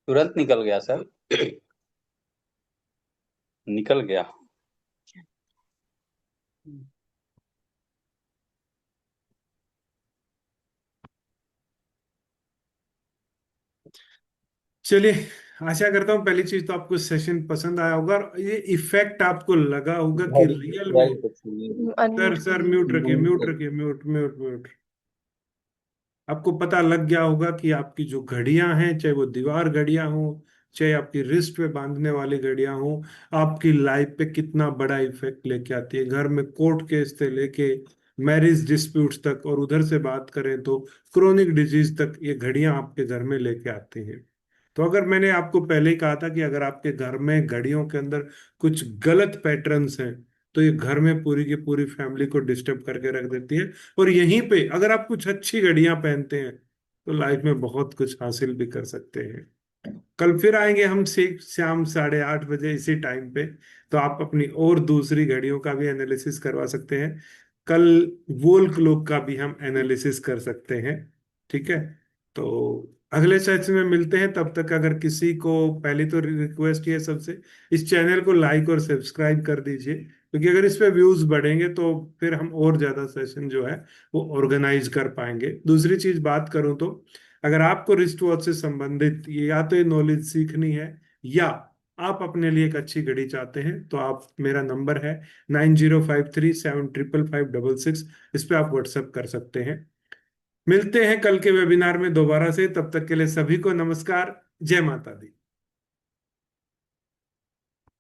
तुरंत निकल गया सर, निकल गया। चलिए, आशा करता हूँ पहली चीज तो आपको सेशन पसंद आया होगा और ये इफेक्ट आपको लगा होगा कि रियल में। सर सर म्यूट रखिए, म्यूट रखिए, म्यूट म्यूट म्यूट। आपको पता लग गया होगा कि आपकी जो घड़ियां हैं, चाहे वो दीवार घड़ियां हो, चाहे आपकी रिस्ट पे बांधने वाली घड़ियां हो, आपकी लाइफ पे कितना बड़ा इफेक्ट लेके आती है। घर में कोर्ट केस से लेके मैरिज डिस्प्यूट्स तक, और उधर से बात करें तो क्रोनिक डिजीज तक, ये घड़ियां आपके घर में लेके आती हैं। तो अगर मैंने आपको पहले ही कहा था कि अगर आपके घर में घड़ियों के अंदर कुछ गलत पैटर्न्स हैं, तो ये घर में पूरी की पूरी फैमिली को डिस्टर्ब करके रख देती है। और यहीं पे अगर आप कुछ अच्छी घड़ियां पहनते हैं, तो लाइफ में बहुत कुछ हासिल भी कर सकते हैं। कल फिर आएंगे हम शाम 8:30 बजे इसी टाइम पे। तो आप अपनी और दूसरी घड़ियों का भी एनालिसिस करवा सकते हैं। कल वॉल क्लॉक का भी हम एनालिसिस कर सकते हैं। ठीक है। तो अगले सेशन में मिलते हैं। तब तक अगर किसी को, पहली तो रिक्वेस्ट ये सबसे, इस चैनल को लाइक और सब्सक्राइब कर दीजिए, क्योंकि अगर इस पे व्यूज बढ़ेंगे तो फिर हम और ज्यादा सेशन जो है वो ऑर्गेनाइज कर पाएंगे। दूसरी चीज बात करूं तो, अगर आपको रिस्ट वॉच से संबंधित या तो ये नॉलेज सीखनी है, या आप अपने लिए एक अच्छी घड़ी चाहते हैं, तो आप, मेरा नंबर है 9053755566, इस पे आप व्हाट्सएप कर सकते हैं। मिलते हैं कल के वेबिनार में दोबारा से। तब तक के लिए सभी को नमस्कार। जय माता दी।